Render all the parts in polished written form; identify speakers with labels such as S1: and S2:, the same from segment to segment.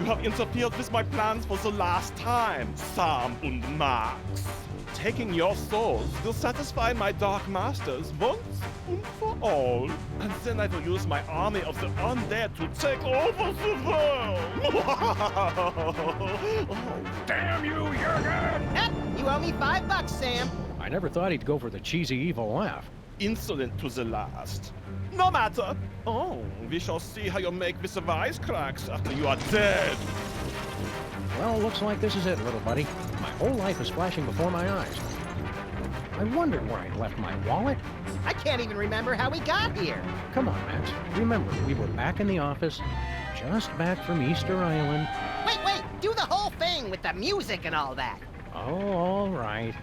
S1: You have interfered with my plans for the last time, Sam und Max. Taking your souls will satisfy my dark masters once and for all. And then I will use my army of the undead to take over the world! Oh,
S2: Damn you, Jurgen!
S3: You owe me $5, Sam.
S2: I never thought he'd go for the cheesy evil laugh.
S1: insolent to the last. No matter. Oh, we shall see how you make with the wisecracks after you are dead.
S2: Well, looks like this is it, little buddy. My whole life is flashing before my eyes. I wondered where I'd left my wallet.
S3: I can't even remember how we got here.
S2: Come on, Max. Remember, we were back in the office, just back from Easter Island.
S3: Wait, do the whole thing with the music and all that.
S2: Oh, all right.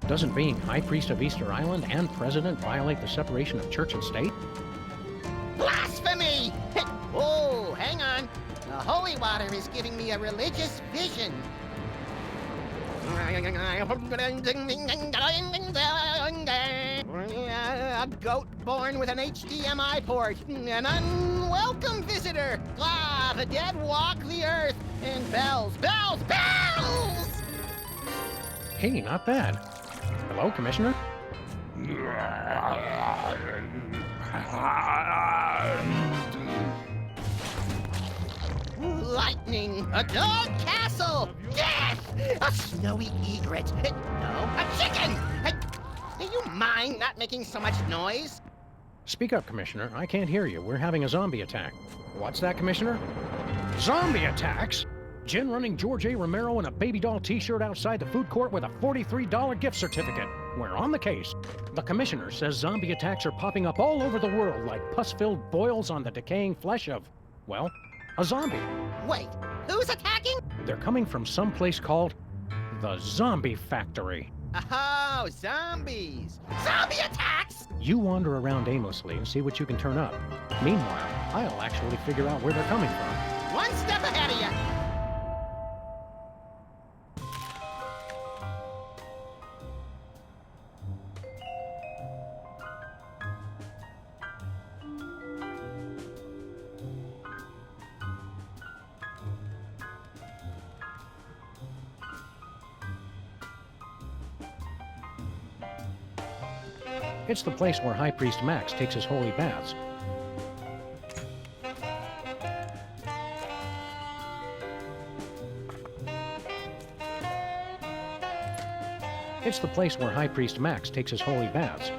S2: Doesn't being High Priest of Easter Island and President violate the separation of church and state?
S3: Blasphemy! Oh, hang on. The holy water is giving me a religious vision. A goat born with an HDMI port, an unwelcome visitor. Ah, the dead walk the earth. And bells.
S2: Hey, not bad. Hello, Commissioner?
S3: Lightning! A dog castle! Yes! A snowy egret! No, a chicken! Do you mind not making so much noise?
S2: Speak up, Commissioner. I can't hear you. We're having a zombie attack. What's that, Commissioner? Zombie attacks? Jen running George A. Romero in a baby doll t-shirt outside the food court with a $43 gift certificate. We're on the case. The Commissioner says zombie attacks are popping up all over the world like pus-filled boils on the decaying flesh of, well, a zombie.
S3: Wait, who's attacking?
S2: They're coming from some place called the Zombie Factory.
S3: Oh, zombies! Zombie attacks!
S2: You wander around aimlessly and see what you can turn up. Meanwhile, I'll actually figure out where they're coming from.
S3: One step ahead of you!
S2: It's the place where High Priest Max takes his holy baths. It's the place where High Priest Max takes his holy baths.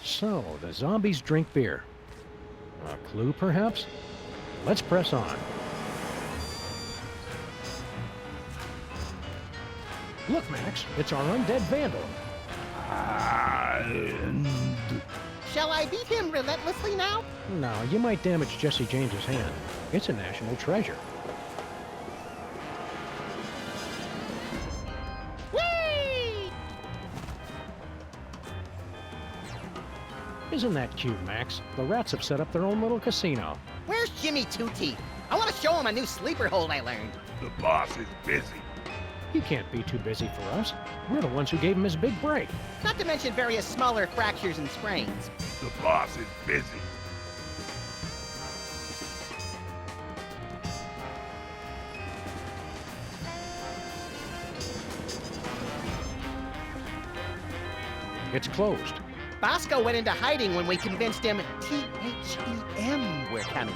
S2: So, the zombies drink beer. A clue, perhaps? Let's press on. Look, Max, it's our undead vandal.
S3: Shall I beat him relentlessly now?
S2: No, you might damage Jesse James's hand. It's a national treasure.
S3: Whee!
S2: Isn't that cute, Max? The rats have set up their own little casino.
S3: Where's Jimmy Two Teeth? I want to show him a new sleeper hold I learned.
S4: The boss is busy.
S2: He can't be too busy for us. We're the ones who gave him his big break.
S3: Not to mention various smaller fractures and sprains.
S4: The boss is busy.
S2: It's closed.
S3: Bosco went into hiding when we convinced him THEM were coming.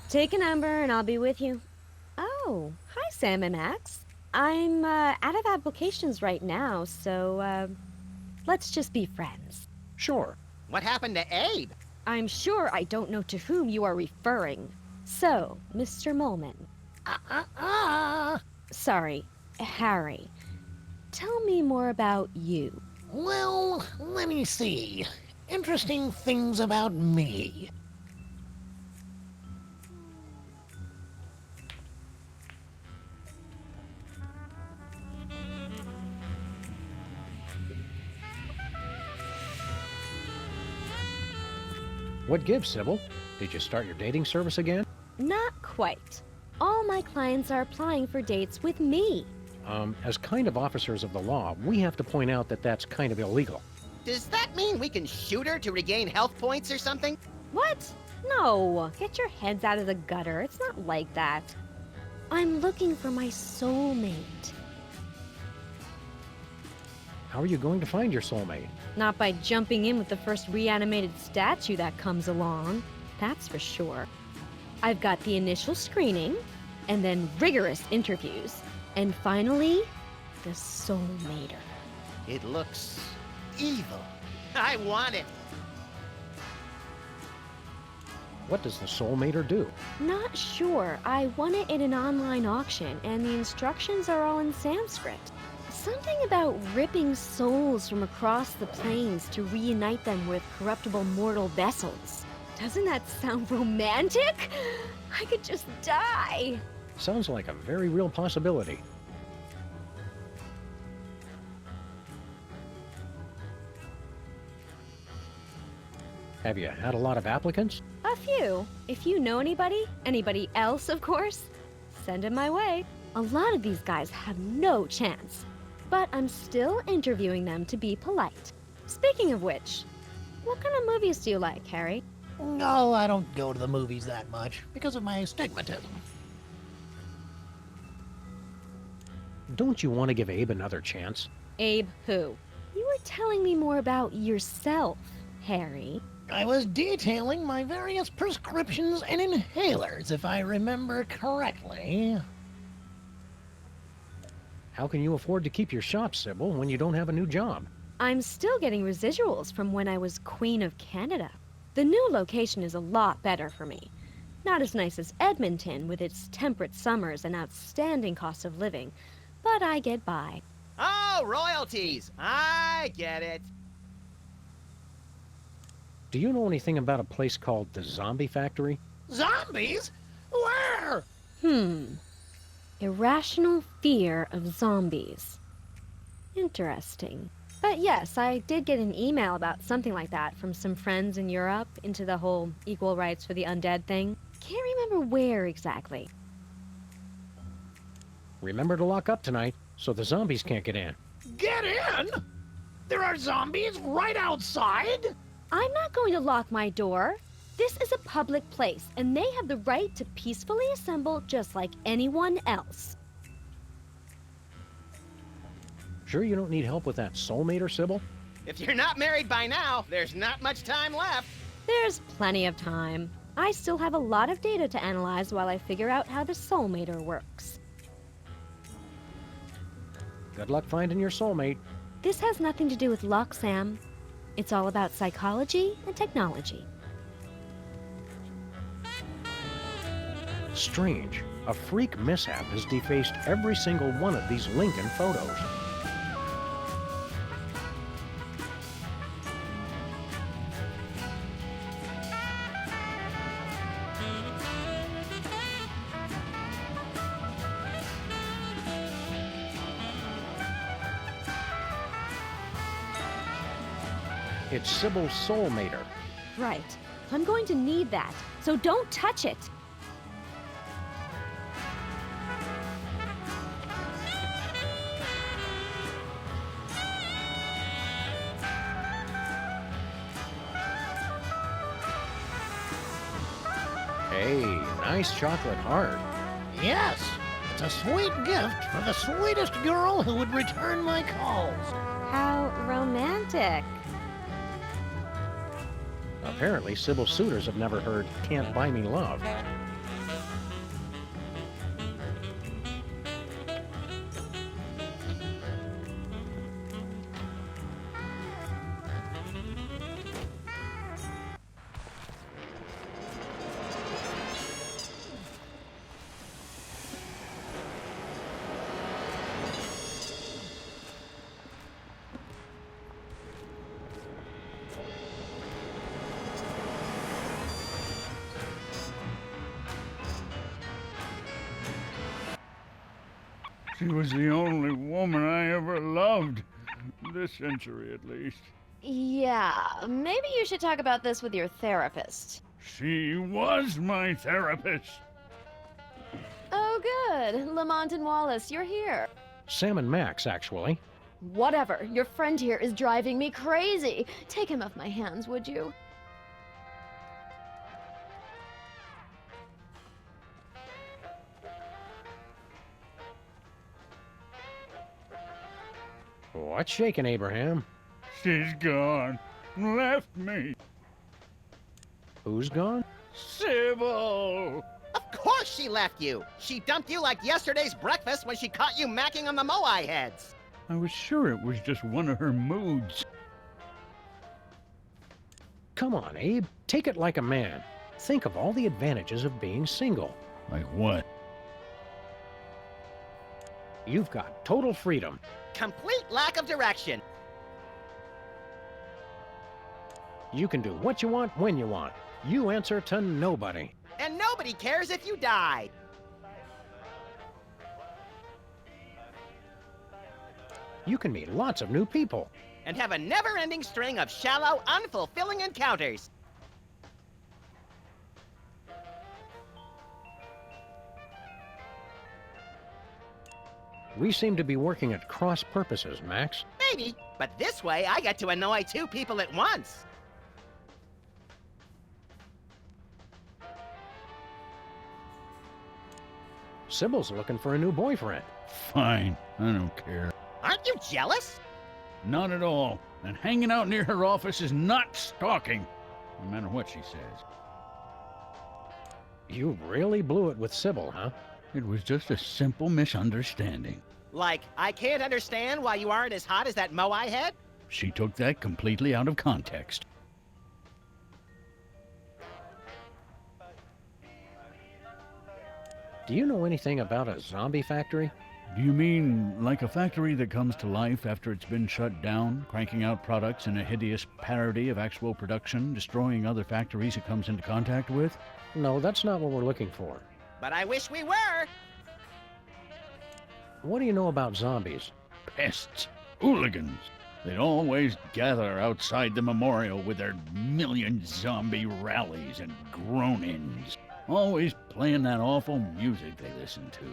S5: Take a number and I'll be with you. Oh, hi Sam and Max. I'm out of applications right now, so let's just be friends.
S2: Sure.
S3: What happened to Abe?
S5: I'm sure I don't know to whom you are referring. So, Mr. Molman. Sorry, Harry. Tell me more about you.
S6: Well, let me see. Interesting things about me.
S2: What gives, Sybil? Did you start your dating service again?
S5: Not quite. All my clients are applying for dates with me.
S2: As kind of officers of the law, we have to point out that that's kind of illegal.
S3: Does that mean we can shoot her to regain health points or something?
S5: What? No, get your heads out of the gutter. It's not like that. I'm looking for my soulmate.
S2: How are you going to find your soulmate?
S5: Not by jumping in with the first reanimated statue that comes along. That's for sure. I've got the initial screening, and then rigorous interviews, and finally, the soulmater.
S3: It looks evil. I want it.
S2: What does the soulmater do?
S5: Not sure. I won it in an online auction, and the instructions are all in Sanskrit. Something about ripping souls from across the plains to reunite them with corruptible mortal vessels. Doesn't that sound romantic? I could just die.
S2: Sounds like a very real possibility. Have you had a lot of applicants?
S5: A few. If you know anybody else, of course, send them my way. A lot of these guys have no chance. But I'm still interviewing them to be polite. Speaking of which, what kind of movies do you like, Harry?
S6: No, I don't go to the movies that much because of my astigmatism.
S2: Don't you want to give Abe another chance?
S5: Abe who? You were telling me more about yourself, Harry.
S6: I was detailing my various prescriptions and inhalers, if I remember correctly.
S2: How can you afford to keep your shop, Sybil, when you don't have a new job?
S5: I'm still getting residuals from when I was Queen of Canada. The new location is a lot better for me. Not as nice as Edmonton with its temperate summers and outstanding cost of living, but I get by.
S3: Oh, royalties. I get it.
S2: Do you know anything about a place called the Zombie Factory?
S6: Zombies? Where?
S5: Irrational fear of zombies. Interesting. But yes, I did get an email about something like that from some friends in Europe into the whole equal rights for the undead thing. Can't remember where exactly.
S2: Remember to lock up tonight, so the zombies can't get in.
S6: Get in? There are zombies right outside?
S5: I'm not going to lock my door. This is a public place, and they have the right to peacefully assemble just like anyone else.
S2: Sure you don't need help with that soulmater, Sybil?
S3: If you're not married by now, there's not much time left.
S5: There's plenty of time. I still have a lot of data to analyze while I figure out how the soulmater works.
S2: Good luck finding your soulmate.
S5: This has nothing to do with luck, Sam. It's all about psychology and technology.
S2: Strange. A freak mishap has defaced every single one of these Lincoln photos. It's Sybil's soulmater.
S5: Right. I'm going to need that, so don't touch it.
S2: Hey, nice chocolate heart.
S6: Yes, it's a sweet gift for the sweetest girl who would return my calls.
S5: How romantic.
S2: Apparently, Sybil's suitors have never heard Can't Buy Me Love.
S7: She was the only woman I ever loved. This century, at least.
S5: Yeah, maybe you should talk about this with your therapist.
S7: She was my therapist.
S5: Oh, good. Lamont and Wallace, you're here.
S2: Sam and Max, actually.
S5: Whatever. Your friend here is driving me crazy. Take him off my hands, would you?
S2: What's shaking, Abraham?
S7: She's gone. Left me.
S2: Who's gone?
S7: Sybil!
S3: Of course she left you. She dumped you like yesterday's breakfast when she caught you macking on the Moai heads.
S7: I was sure it was just one of her moods.
S2: Come on, Abe. Take it like a man. Think of all the advantages of being single.
S7: Like what?
S2: You've got total freedom.
S3: Complete lack of direction.
S2: You can do what you want when you want. You answer to nobody.
S3: And nobody cares if you die.
S2: You can meet lots of new people.
S3: And have a never-ending string of shallow, unfulfilling encounters.
S2: We seem to be working at cross purposes, Max.
S3: Maybe, but this way I get to annoy two people at once.
S2: Sybil's looking for a new boyfriend.
S7: Fine, I don't care.
S3: Aren't you jealous?
S7: Not at all. And hanging out near her office is not stalking, no matter what she says.
S2: You really blew it with Sybil, huh?
S7: It was just a simple misunderstanding.
S3: Like, I can't understand why you aren't as hot as that Moai head?
S7: She took that completely out of context.
S2: Do you know anything about a zombie factory?
S7: Do you mean like a factory that comes to life after it's been shut down, cranking out products in a hideous parody of actual production, destroying other factories it comes into contact with?
S2: No, that's not what we're looking for.
S3: But I wish we were.
S2: What do you know about zombies?
S7: Pests, hooligans. They'd always gather outside the memorial with their million zombie rallies and groan-ins. Always playing that awful music they listen to.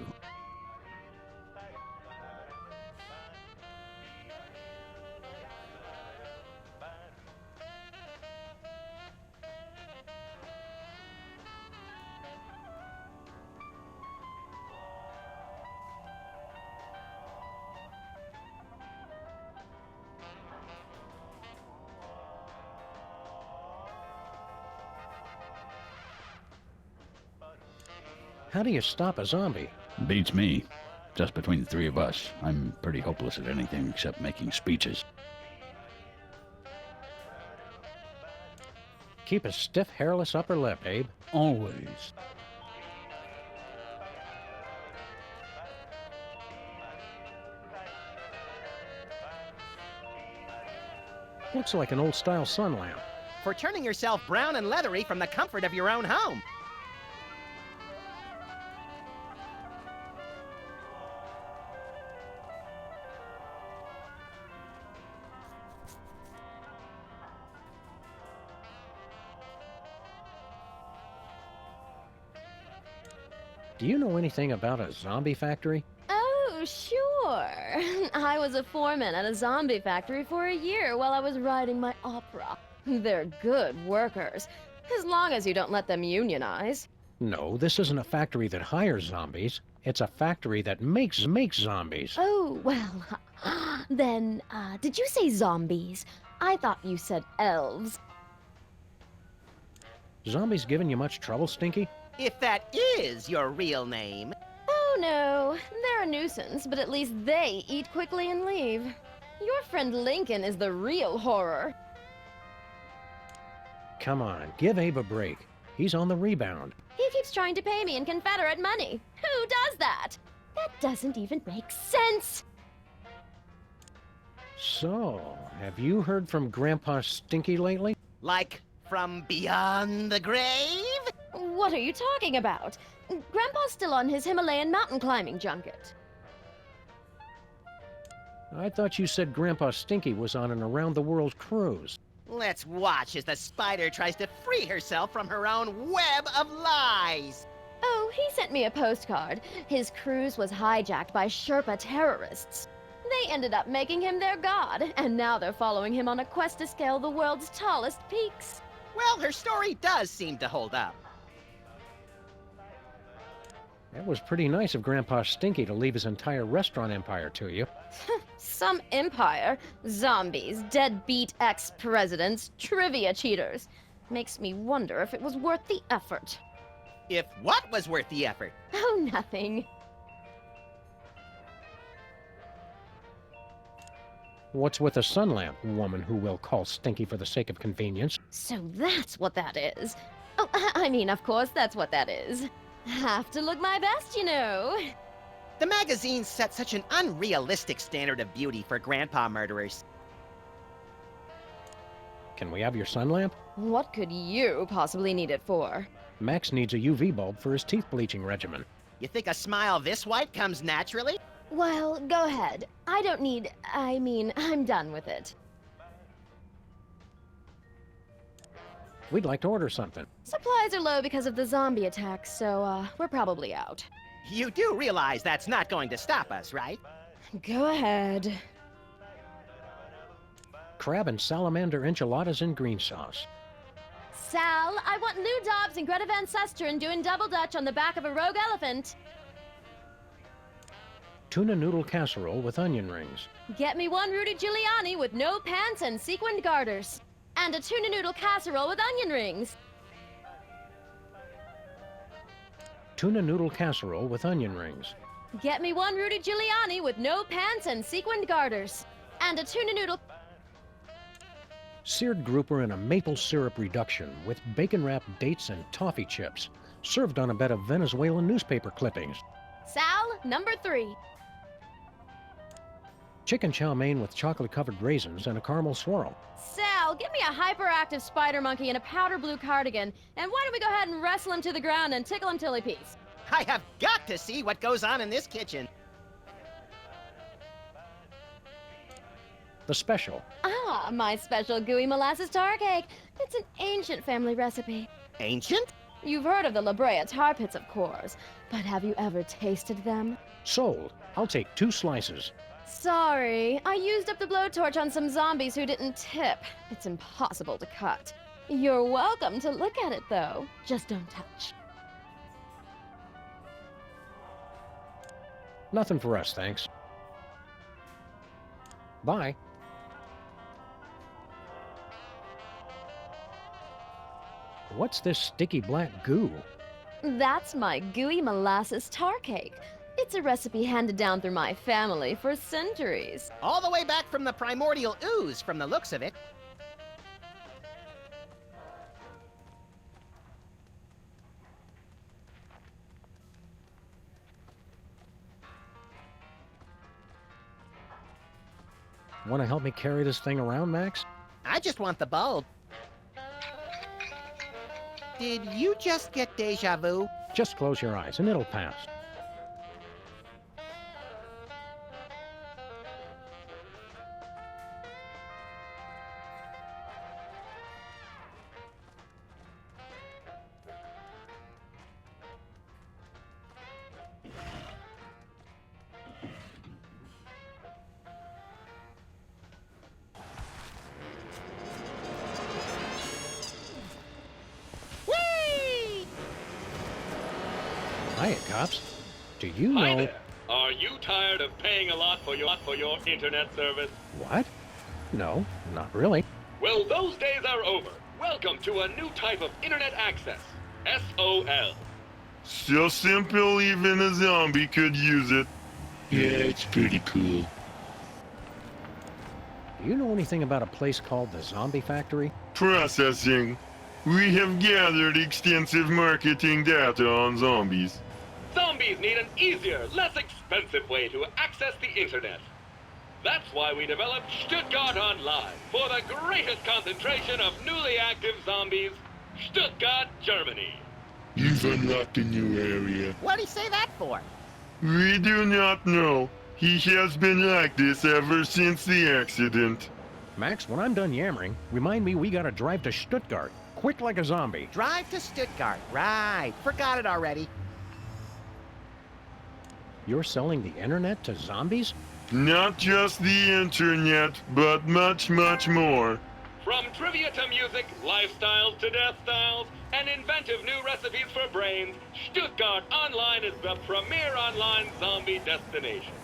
S2: How do you stop a zombie?
S7: Beats me. Just between the three of us, I'm pretty hopeless at anything except making speeches.
S2: Keep a stiff, hairless upper lip, Abe.
S7: Always.
S2: Looks like an old-style sun lamp.
S3: For turning yourself brown and leathery from the comfort of your own home.
S2: Do you know anything about a zombie factory?
S5: Oh, sure. I was a foreman at a zombie factory for a year while I was writing my opera. They're good workers, as long as you don't let them unionize.
S2: No, this isn't a factory that hires zombies. It's a factory that makes zombies.
S5: Oh, well, then, did you say zombies? I thought you said elves.
S2: Zombies giving you much trouble, Stinky?
S3: If that is your real name.
S5: Oh no, they're a nuisance, but at least they eat quickly and leave. Your friend Lincoln is the real horror.
S2: Come on, give Abe a break. He's on the rebound.
S5: He keeps trying to pay me in Confederate money. Who does that? That doesn't even make sense.
S2: So, have you heard from Grandpa Stinky lately?
S3: Like from beyond the grave?
S5: What are you talking about? Grandpa's still on his Himalayan mountain climbing junket.
S2: I thought you said Grandpa Stinky was on an around-the-world cruise.
S3: Let's watch as the spider tries to free herself from her own web of lies.
S5: Oh, he sent me a postcard. His cruise was hijacked by Sherpa terrorists. They ended up making him their god, and now they're following him on a quest to scale the world's tallest peaks.
S3: Well, her story does seem to hold up.
S2: That was pretty nice of Grandpa Stinky to leave his entire restaurant empire to you.
S5: Some empire, zombies, deadbeat ex-presidents, trivia cheaters. Makes me wonder if it was worth the effort.
S3: If what was worth the effort?
S5: Oh, nothing.
S2: What's with a sun lamp, woman who will call Stinky for the sake of convenience?
S5: So that's what that is. Oh, I mean, of course, that's what that is. Have to look my best, you know.
S3: The magazine set such an unrealistic standard of beauty for grandpa murderers.
S2: Can we have your sun lamp?
S5: What could you possibly need it for?
S2: Max needs a UV bulb for his teeth bleaching regimen.
S3: You think a smile this white comes naturally?
S5: Well, go ahead. I'm done with it.
S2: We'd like to order something.
S5: Supplies are low because of the zombie attack, so, we're probably out.
S3: You do realize that's not going to stop us, right?
S5: Go ahead.
S2: Crab and salamander enchiladas in green sauce.
S5: Sal, I want Lou Dobbs and Greta Van Susteren doing double dutch on the back of a rogue elephant.
S2: Tuna noodle casserole with onion rings.
S5: Get me one Rudy Giuliani with no pants and sequined garters. And a tuna noodle casserole with onion rings.
S2: Tuna noodle casserole with onion rings.
S5: Get me one Rudy Giuliani with no pants and sequined garters. And a tuna noodle...
S2: Seared grouper in a maple syrup reduction with bacon-wrapped dates and toffee chips. Served on a bed of Venezuelan newspaper clippings.
S5: Sal, number 3.
S2: Chicken chow mein with chocolate-covered raisins and a caramel swirl.
S5: Sal, get me a hyperactive spider monkey in a powder blue cardigan. And why don't we go ahead and wrestle him to the ground and tickle him till he pees?
S3: I have got to see what goes on in this kitchen.
S2: The special.
S5: Ah, my special gooey molasses tar cake. It's an ancient family recipe.
S3: Ancient?
S5: You've heard of the La Brea tar pits, of course. But have you ever tasted them?
S2: Sold. I'll take 2 slices.
S5: Sorry, I used up the blowtorch on some zombies who didn't tip. It's impossible to cut. You're welcome to look at it, though. Just don't touch.
S2: Nothing for us, thanks. Bye. What's this sticky black goo?
S5: That's my gooey molasses tar cake. It's a recipe handed down through my family for centuries.
S3: All the way back from the primordial ooze, from the looks of it.
S2: Want to help me carry this thing around, Max?
S3: I just want the bulb. Did you just get deja vu?
S2: Just close your eyes and it'll pass. Hiya, cops. Do you
S8: Hi
S2: know...
S8: there. Are you tired of paying a lot for your internet service?
S2: What? No, not really.
S8: Well, those days are over. Welcome to a new type of internet access. SOL.
S4: So simple even a zombie could use it.
S9: Yeah, it's pretty cool.
S2: Do you know anything about a place called the Zombie Factory?
S4: Processing. We have gathered extensive marketing data on zombies.
S8: Zombies need an easier, less expensive way to access the internet. That's why we developed Stuttgart Online for the greatest concentration of newly active zombies, Stuttgart, Germany.
S9: You've unlocked a new area.
S3: What'd he say that for?
S4: We do not know. He has been like this ever since the accident.
S2: Max, when I'm done yammering, remind me we gotta drive to Stuttgart. Quick like a zombie.
S3: Drive to Stuttgart. Right. Forgot it already.
S2: You're selling the internet to zombies?
S4: Not just the internet, but much, much more.
S8: From trivia to music, lifestyles to death styles, and inventive new recipes for brains, Stuttgart Online is the premier online zombie destination.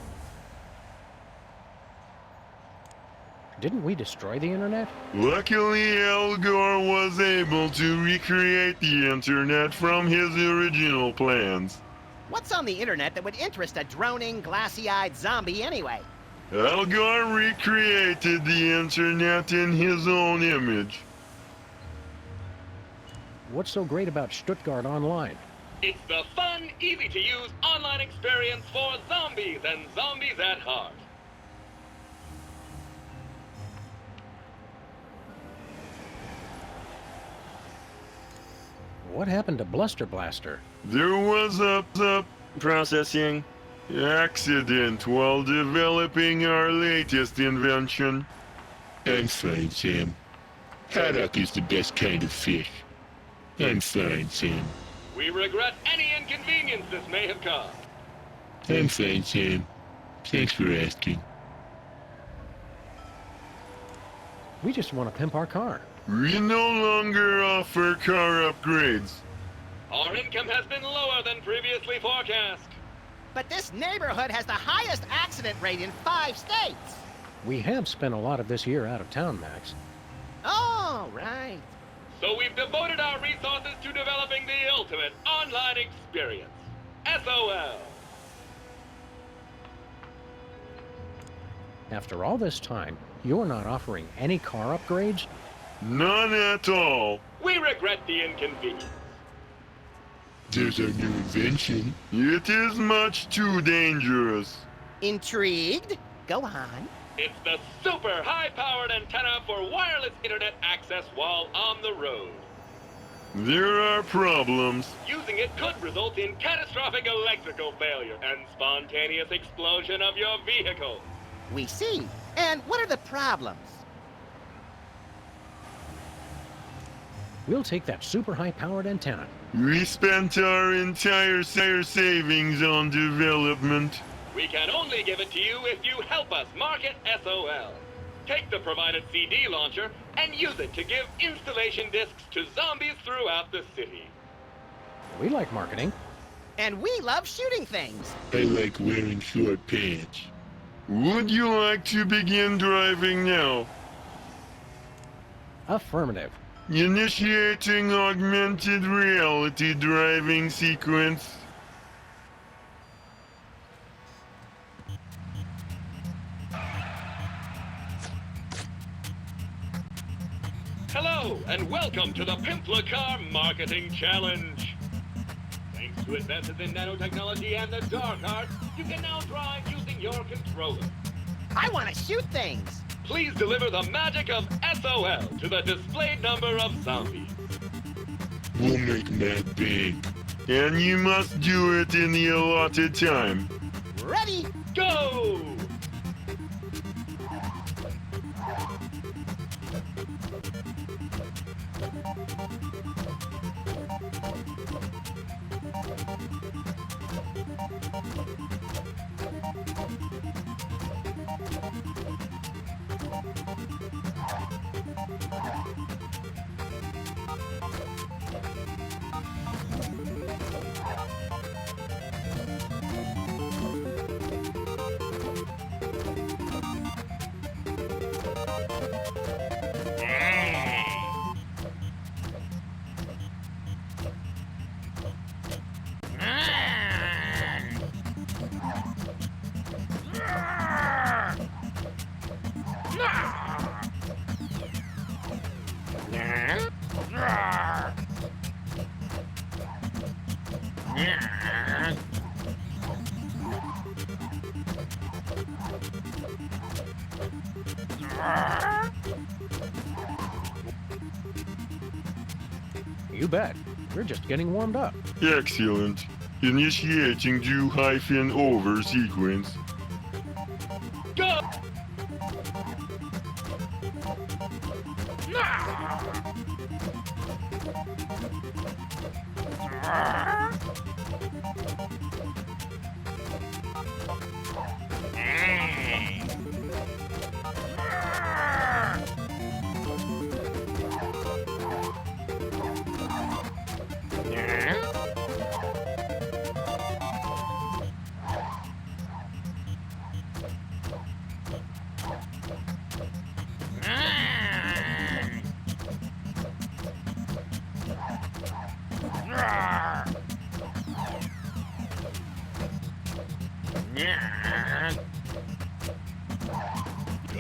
S2: Didn't we destroy the internet?
S4: Luckily, Al Gore was able to recreate the internet from his original plans.
S3: What's on the internet that would interest a droning, glassy-eyed zombie anyway?
S4: Al Gore recreated the internet in his own image.
S2: What's so great about Stuttgart Online?
S8: It's the fun, easy-to-use online experience for zombies and zombies at heart.
S2: What happened to Bluster Blaster?
S4: There was a processing accident while developing our latest invention.
S9: I'm fine, Sam. Haddock is the best kind of fish. I'm fine, Sam.
S8: We regret any inconvenience this may have caused.
S9: I'm fine, Sam. Thanks for asking.
S2: We just want to pimp our car.
S4: We no longer offer car upgrades.
S8: Our income has been lower than previously forecast.
S3: But this neighborhood has the highest accident rate in 5 states.
S2: We have spent a lot of this year out of town, Max.
S3: Oh, right.
S8: So we've devoted our resources to developing the ultimate online experience. SOL.
S2: After all this time, you're not offering any car upgrades?
S4: None at all.
S8: We regret the inconvenience.
S9: There's our new invention.
S4: It is much too dangerous.
S3: Intrigued? Go on.
S8: It's the super high-powered antenna for wireless internet access while on the road.
S4: There are problems.
S8: Using it could result in catastrophic electrical failure and spontaneous explosion of your vehicle.
S3: We see. And what are the problems?
S2: We'll take that super high-powered antenna.
S4: We spent our entire savings on development.
S8: We can only give it to you if you help us market SOL. Take the provided CD launcher and use it to give installation discs to zombies throughout the city.
S2: We like marketing.
S3: And we love shooting things.
S9: I like wearing short pants.
S4: Would you like to begin driving now?
S2: Affirmative.
S4: Initiating augmented reality driving sequence.
S8: Hello, and welcome to the Pimpla Car Marketing Challenge. Thanks to advances in nanotechnology and the dark arts, you can now drive using your controller.
S3: I want to shoot things.
S8: Please deliver the magic of SOL to the displayed number of zombies.
S9: We'll make that big.
S4: And you must do it in the allotted time.
S3: Ready?
S8: Go!
S2: You bet. We're just getting warmed up.
S4: Excellent. Initiating do-over sequence.
S8: Go!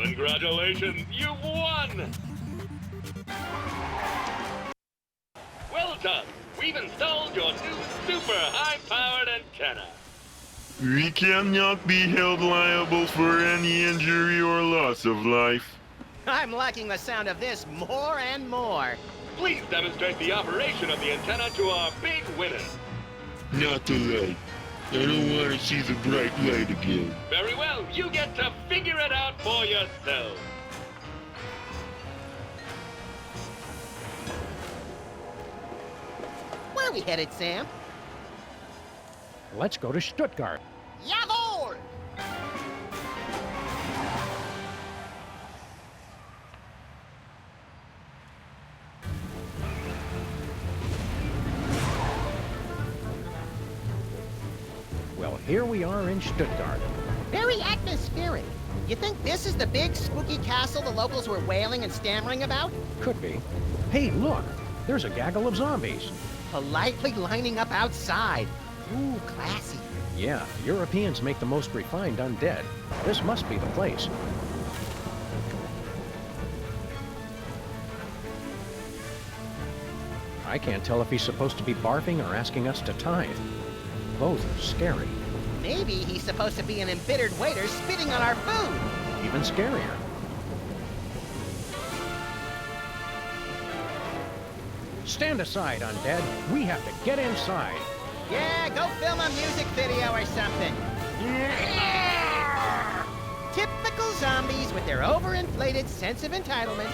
S8: Congratulations, you've won! Well done. We've installed your new super high-powered antenna.
S4: We cannot be held liable for any injury or loss of life.
S3: I'm liking the sound of this more and more.
S8: Please demonstrate the operation of the antenna to our big winner.
S9: Not the light. I don't want to see the bright light again.
S8: Very well, you get to figure it out for yourself.
S3: Where are we headed, Sam?
S2: Let's go to Stuttgart.
S3: Jawohl!
S2: Well, here we are in Stuttgart.
S3: Very atmospheric. You think this is the big spooky castle the locals were wailing and stammering about?
S2: Could be. Hey, look! There's a gaggle of zombies.
S3: Politely lining up outside. Ooh, classy.
S2: Yeah, Europeans make the most refined undead. This must be the place. I can't tell if he's supposed to be barfing or asking us to tithe. Both are scary.
S3: Maybe he's supposed to be an embittered waiter spitting on our food.
S2: Even scarier. Stand aside, undead. We have to get inside.
S3: Yeah, go film a music video or something. Typical zombies with their overinflated sense of entitlement.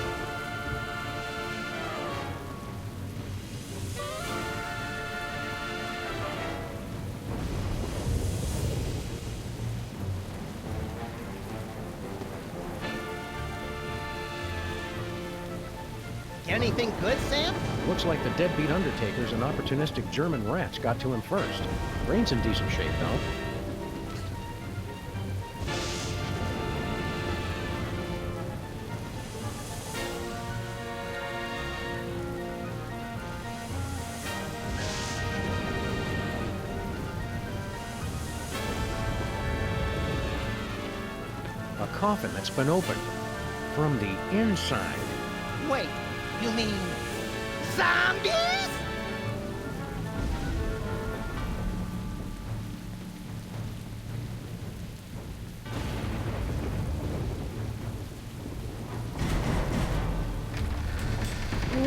S3: Get anything good, Sam?
S2: Looks like the deadbeat undertakers and opportunistic German rats got to him first. Brain's in decent shape, though. A coffin that's been opened from the inside.
S3: Wait, you mean zombies?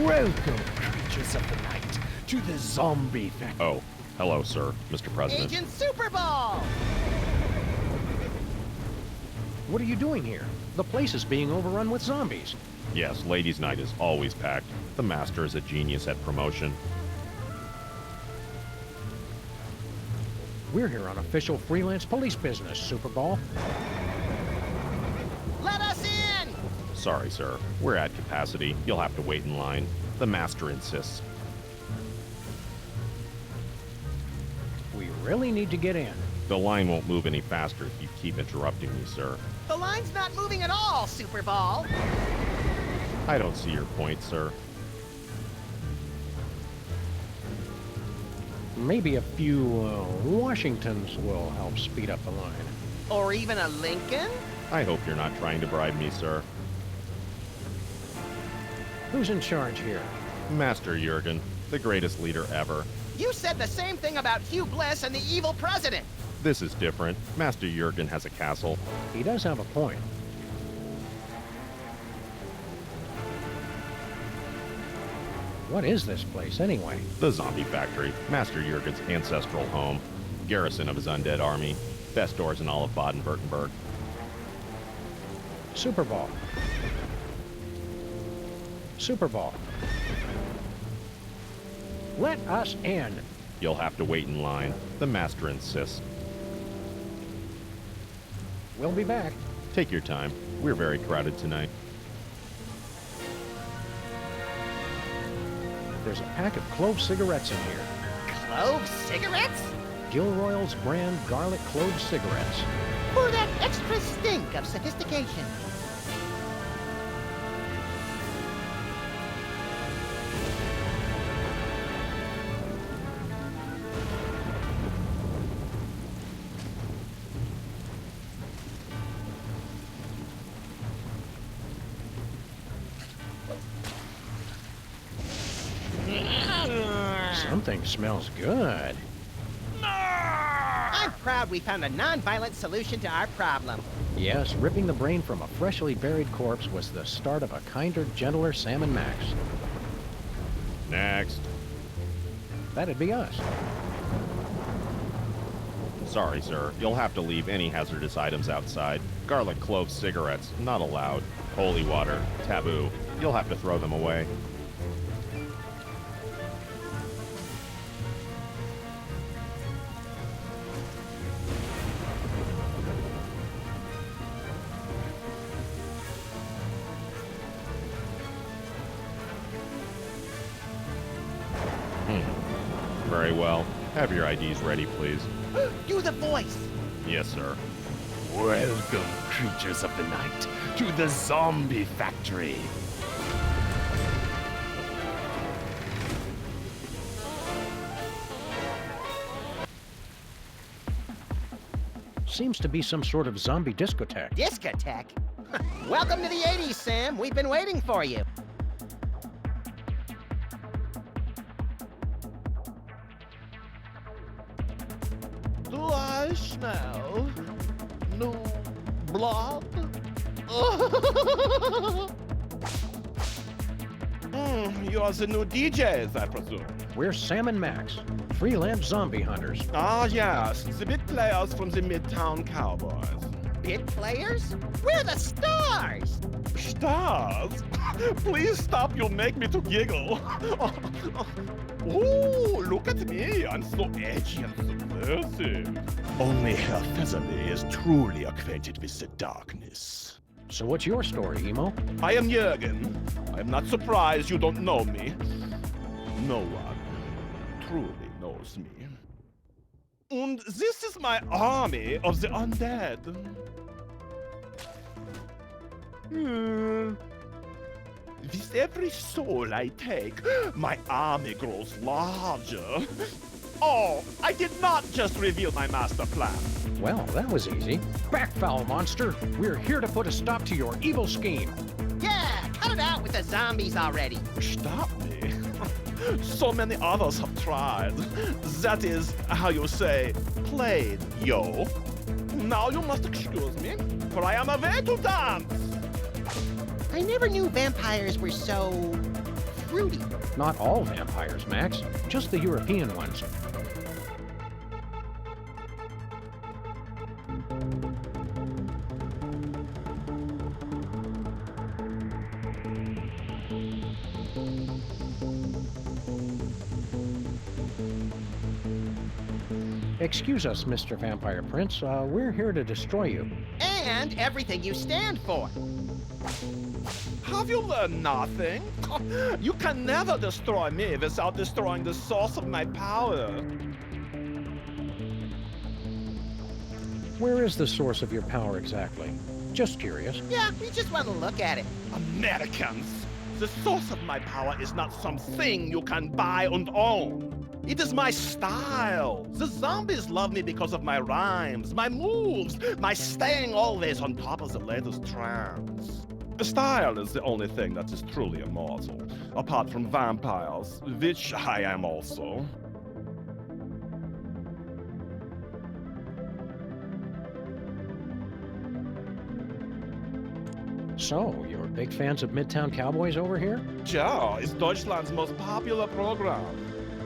S10: Welcome, creatures of the night, to the zombie factory.
S11: Oh, hello, sir, Mr. President.
S3: Agent Super Ball!
S2: What are you doing here? The place is being overrun with zombies.
S11: Yes, ladies' night is always packed. The master is a genius at promotion.
S2: We're here on official freelance police business, Super Ball.
S3: Let us in!
S11: Sorry, sir. We're at capacity. You'll have to wait in line. The master insists.
S2: We really need to get in.
S11: The line won't move any faster if you keep interrupting me, sir.
S3: The line's not moving at all, Super Ball.
S11: I don't see your point, sir.
S2: Maybe a few Washingtons will help speed up the line.
S3: Or even a Lincoln?
S11: I hope you're not trying to bribe me, sir.
S2: Who's in charge here?
S11: Master Jurgen. the greatest leader ever.
S3: You said the same thing about Hugh Bliss and the evil president.
S11: This is different. Master Jurgen has a castle.
S2: He does have a point. What is this place, anyway?
S11: The zombie factory, Master Jurgen's ancestral home, garrison of his undead army, best doors in all of Baden-Württemberg.
S2: Super Ball. Super Ball. Let us in.
S11: You'll have to wait in line. The master insists.
S2: We'll be back.
S11: Take your time. We're very crowded tonight.
S2: There's a pack of clove cigarettes in here.
S3: Clove cigarettes?
S2: Gilroy's brand garlic clove cigarettes.
S3: For that extra stink of sophistication.
S2: Something smells good.
S3: I'm proud we found a non-violent solution to our problem.
S2: Yes, ripping the brain from a freshly buried corpse was the start of a kinder, gentler Sam and Max.
S11: Next.
S2: That'd be us.
S11: Sorry, sir. You'll have to leave any hazardous items outside. Garlic clove cigarettes, not allowed. Holy water, taboo. You'll have to throw them away. Very well. Have your IDs ready, please.
S3: Do the voice.
S11: Yes, sir.
S10: Welcome, creatures of the night, to the zombie factory.
S2: Seems to be some sort of zombie discotheque.
S3: Discotheque? Welcome to the 80s, Sam. We've been waiting for you.
S1: Do I smell new blood? You are the new DJs, I presume.
S2: We're Sam and Max, freelance zombie hunters.
S1: Ah, yes, the big players from the Midtown Cowboys.
S3: Bit players? We're the stars!
S1: Stars? Please stop, you'll make me to giggle. Ooh, look at me, I'm so edgy and subversive. Only Herr Featherley is truly acquainted with the darkness.
S2: So what's your story, Emo?
S1: I am Jürgen. I am not surprised you don't know me. No one truly knows me. And this is my army of the undead. With every soul I take, my army grows larger. Oh, I did not just reveal my master plan.
S2: Well, that was easy. Back, foul monster! We're here to put a stop to your evil scheme.
S3: Yeah, cut it out with the zombies already.
S1: Stop me. So many others have tried. That is how you say, played, yo. Now you must excuse me, for I am away to dance.
S3: I never knew vampires were so fruity.
S2: Not all vampires, Max. Just the European ones. Excuse us, Mr. Vampire Prince. We're here to destroy you.
S3: And everything you stand for.
S1: Have you learned nothing? You can never destroy me without destroying the source of my power.
S2: Where is the source of your power exactly? Just curious.
S3: Yeah, we just want to look at it.
S1: Americans, the source of my power is not something you can buy and own. It is my style. The zombies love me because of my rhymes, my moves, my staying always on top of the latest trends. The style is the only thing that is truly immortal. apart from vampires, which I am also.
S2: So, you're big fans of Midtown Cowboys over here?
S1: Ja, it's Deutschland's most popular program.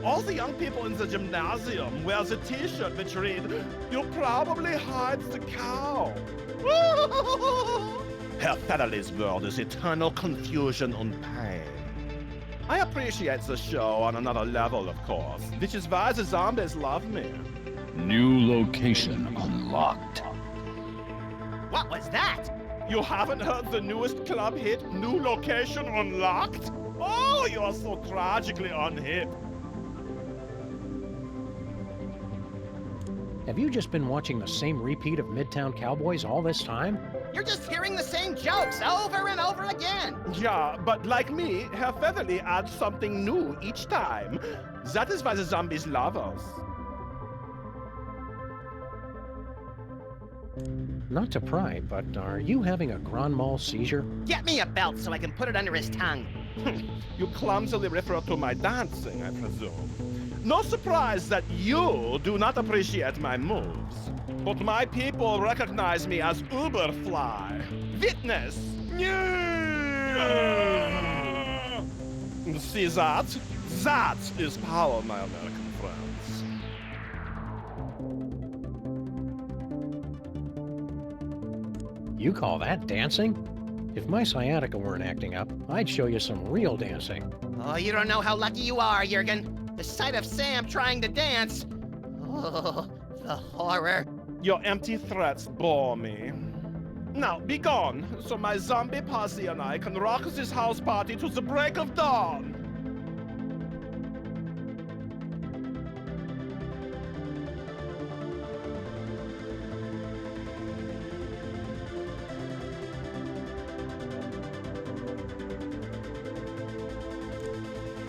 S1: All the young people in the gymnasium wear the t-shirt which read, "You probably hide the cow." Herr Federley's world is eternal confusion and pain. I appreciate the show on another level, of course, which is why the zombies love me.
S7: New location unlocked.
S3: What was that?
S1: You haven't heard the newest club hit, New Location Unlocked? Oh, you're so tragically unhip.
S2: Have you just been watching the same repeat of Midtown Cowboys all this time?
S3: You're just hearing the same jokes over and over again.
S1: Yeah, but like me, Herr Featherly adds something new each time. That is why the zombies love us.
S2: Not to pry, but are you having a grand mal seizure?
S3: Get me a belt so I can put it under his tongue.
S1: You clumsily refer to my dancing, I presume. No surprise that you do not appreciate my moves. But my people recognize me as Uberfly. Witness! See that? That is power, my American friends.
S2: You call that dancing? If my sciatica weren't acting up, I'd show you some real dancing.
S3: Oh, you don't know how lucky you are, Jurgen. The sight of Sam trying to dance. Oh, the horror.
S1: Your empty threats bore me. Now, be gone, so my zombie posse and I can rock this house party to the break of dawn.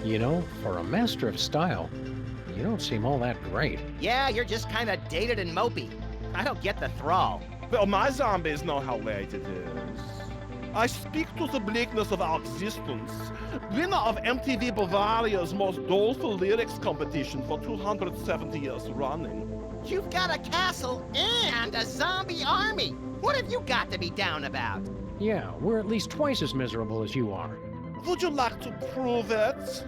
S2: You know, for a master of style, you don't seem all that great.
S3: Yeah, you're just kind of dated and mopey. I don't get the thrall.
S1: Well, my zombies know how late it is. I speak to the bleakness of our existence. Winner of MTV Bavaria's most doleful lyrics competition for 270 years running.
S3: You've got a castle and a zombie army. What have you got to be down about?
S2: Yeah, we're at least twice as miserable as you are.
S1: Would you like to prove it?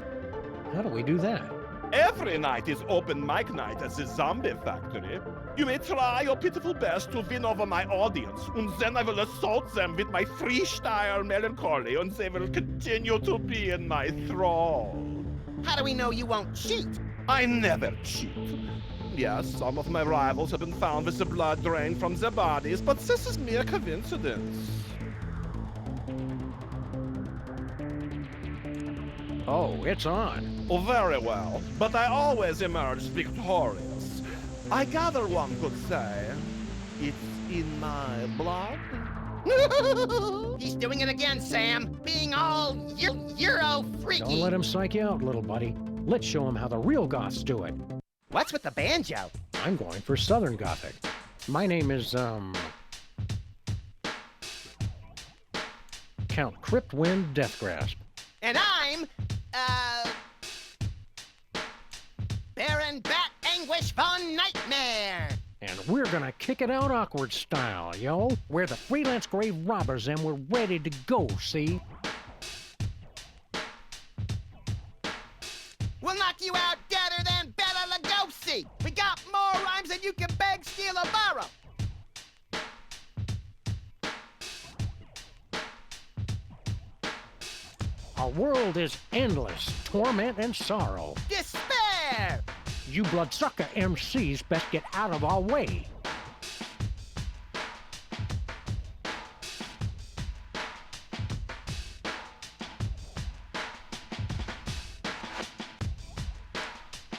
S2: How do we do that?
S1: Every night is open mic night at the Zombie Factory. You may try your pitiful best to win over my audience, and then I will assault them with my freestyle melancholy, and they will continue to be in my thrall.
S3: How do we know you won't cheat?
S1: I never cheat. Yes, some of my rivals have been found with the blood drained from their bodies, but this is mere coincidence.
S2: Oh, it's on.
S1: Oh, very well, but I always emerge victorious. I gather one could say, it's in my blood.
S3: He's doing it again, Sam. Being all Euro freaky.
S2: Don't let him psych you out, little buddy. Let's show him how the real goths do it.
S3: What's with the banjo?
S2: I'm going for Southern Gothic. My name is, Count Cryptwind Deathgrasp.
S3: And I'm, Baron Bat Anguish Von Nightmare.
S2: And we're gonna kick it out awkward style, yo. We're the freelance grave robbers and we're ready to go, see?
S3: We'll knock you out deader than Bela Lugosi. We got more rhymes than you can beg, steal, or borrow.
S2: Our world is endless, torment and sorrow.
S3: Despair!
S2: You bloodsucker MCs best get out of our way.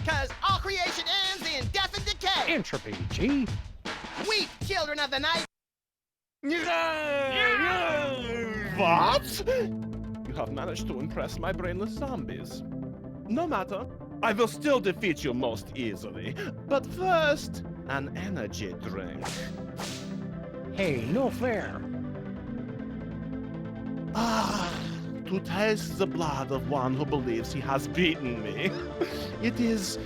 S3: Cause all creation ends in death and decay.
S2: Entropy, G.
S3: Weep, children of the night.
S1: What? You have managed to impress my brainless zombies. No matter, I will still defeat you most easily. But first, an energy drink.
S2: Hey, no fair.
S1: Ah, to taste the blood of one who believes he has beaten me. It is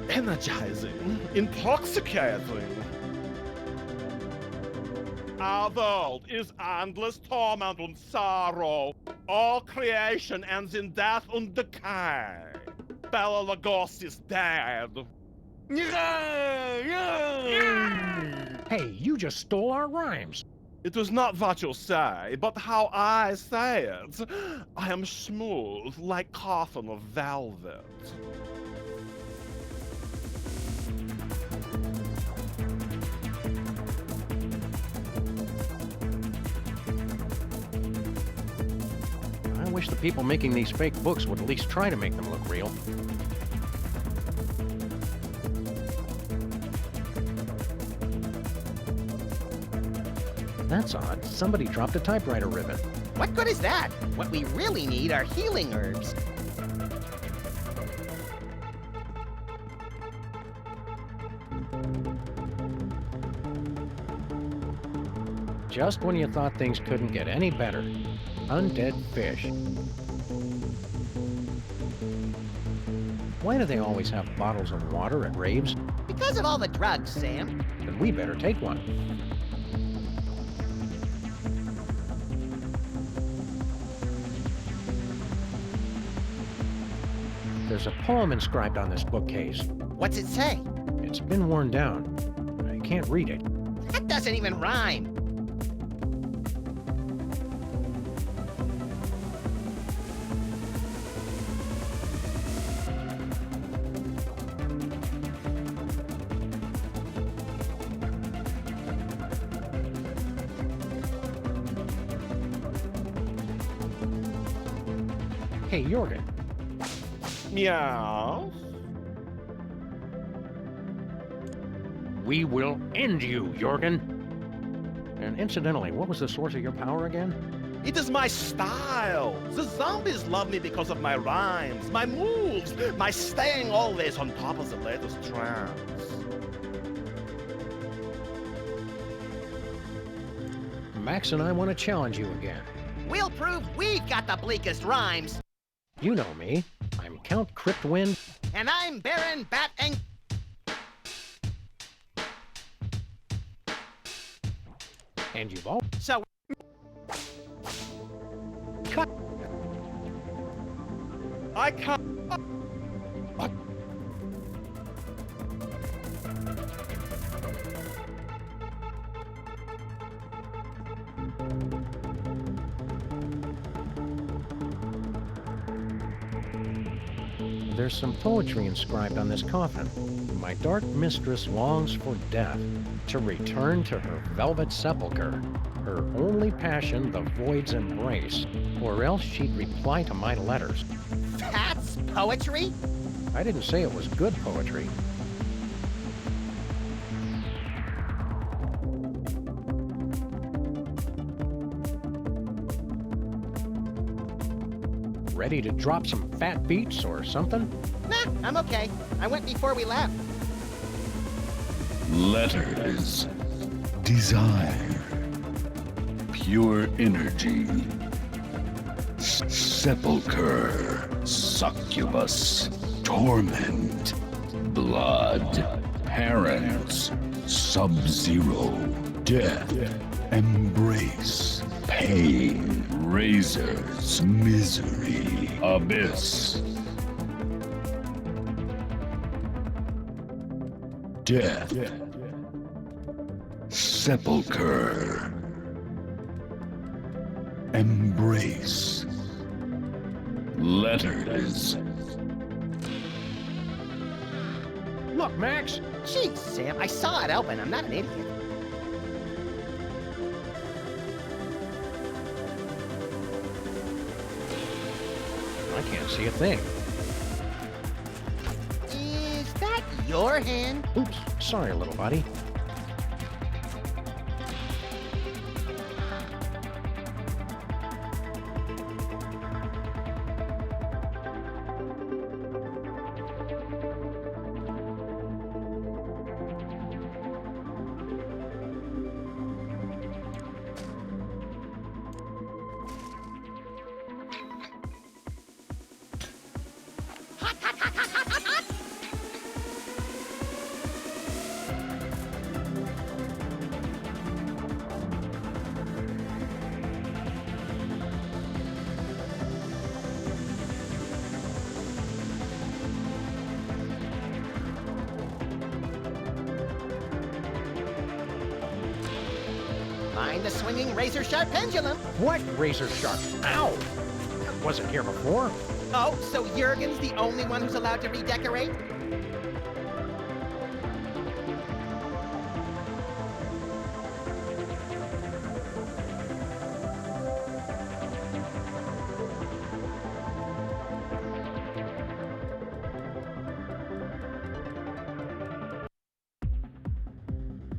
S1: energizing, intoxicating. Our world is endless torment and sorrow. All creation ends in death and decay. Bela Lugosi is dead.
S2: Hey, you just stole our rhymes.
S1: It was not what you say, but how I say it. I am smooth like cotton of velvet.
S2: I wish the people making these fake books would at least try to make them look real. That's odd. Somebody dropped a typewriter ribbon.
S3: What good is that? What we really need are healing herbs.
S2: Just when you thought things couldn't get any better. Undead fish. Why do they always have bottles of water at raves?
S3: Because of all the drugs, Sam.
S2: Then we better take one. There's a poem inscribed on this bookcase.
S3: What's it say?
S2: It's been worn down. I can't read it.
S3: That doesn't even rhyme.
S2: Hey, Jorgen.
S1: Meow.
S2: We will end you, Jorgen. And incidentally, what was the source of your power again?
S1: It is my style. The zombies love me because of my rhymes, my moves, my staying always on top of the latest trends.
S2: Max and I want to challenge you again.
S3: We'll prove we've got the bleakest rhymes.
S2: You know me. I'm Count Cryptwind.
S3: And I'm Baron Bat and...
S2: And you've all...
S3: So...
S2: Cut!
S1: I can't...
S2: What? There's some poetry inscribed on this coffin. My dark mistress longs for death, to return to her velvet sepulchre, her only passion the void's embrace, or else she'd reply to my letters.
S3: That's poetry?
S2: I didn't say it was good poetry. Ready to drop some fat beats or something?
S3: Nah, I'm okay. I went before we left.
S10: Letters. Desire. Pure energy. Sepulchre. Succubus. Torment. Blood. Parents. Sub-zero. Death. Embrace. Pain. Razors. Misery. Abyss. Death. Sepulchre. Embrace. Letters.
S2: Look, Max!
S3: Jeez, Sam, I saw it open. I'm not an idiot.
S2: I can't see a thing.
S3: Is that your hand?
S2: Oops, sorry, little buddy.
S3: Find the swinging razor-sharp pendulum.
S2: What razor sharp? Ow! Wasn't here before.
S3: Oh, so Jurgen's the only one who's allowed to redecorate?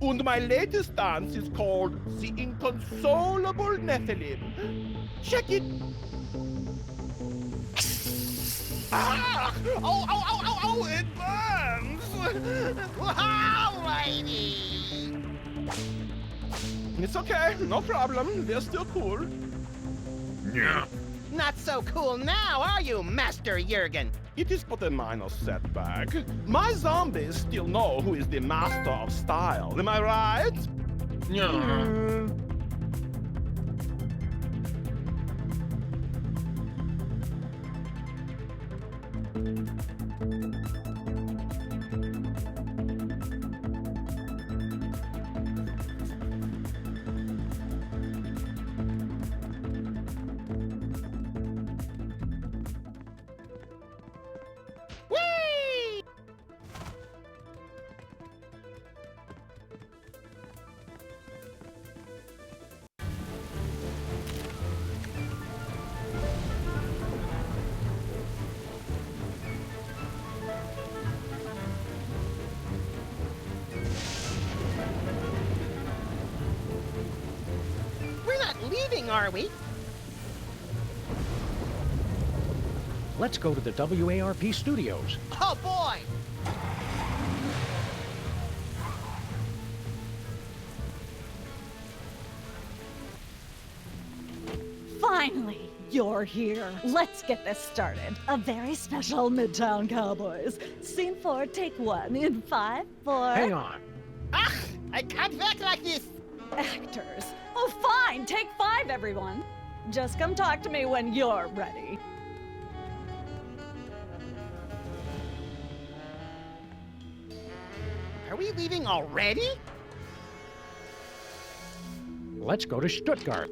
S1: And my latest dance is called the Inconsolable Nephilim. Check it. Ah! Oh, it burns!
S3: Alrighty!
S1: It's okay, no problem. They're still cool.
S4: Yeah.
S3: Not so cool now, are you, Master Jurgen?
S1: It is but a minor setback. My zombies still know who is the master of style. Am I right?
S4: Yeah.
S3: Whee! We're not leaving, are we?
S2: Let's go to the WARP studios.
S3: Oh, boy!
S12: Finally, you're here. Let's get this started. A very special Midtown Cowboys. Scene 4, take 1 in 5, 4...
S2: Hang on.
S3: Ugh! I can't act like this!
S12: Actors. Oh, fine, take 5, everyone. Just come talk to me when you're ready.
S3: Are we leaving already?
S2: Let's go to Stuttgart.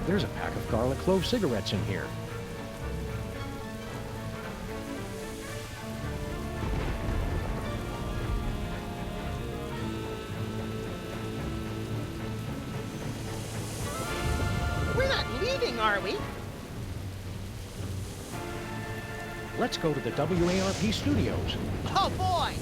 S2: There's a pack of garlic clove cigarettes in here.
S3: We're not leaving, are we?
S2: Let's go to the WARP studios.
S3: Oh, boy!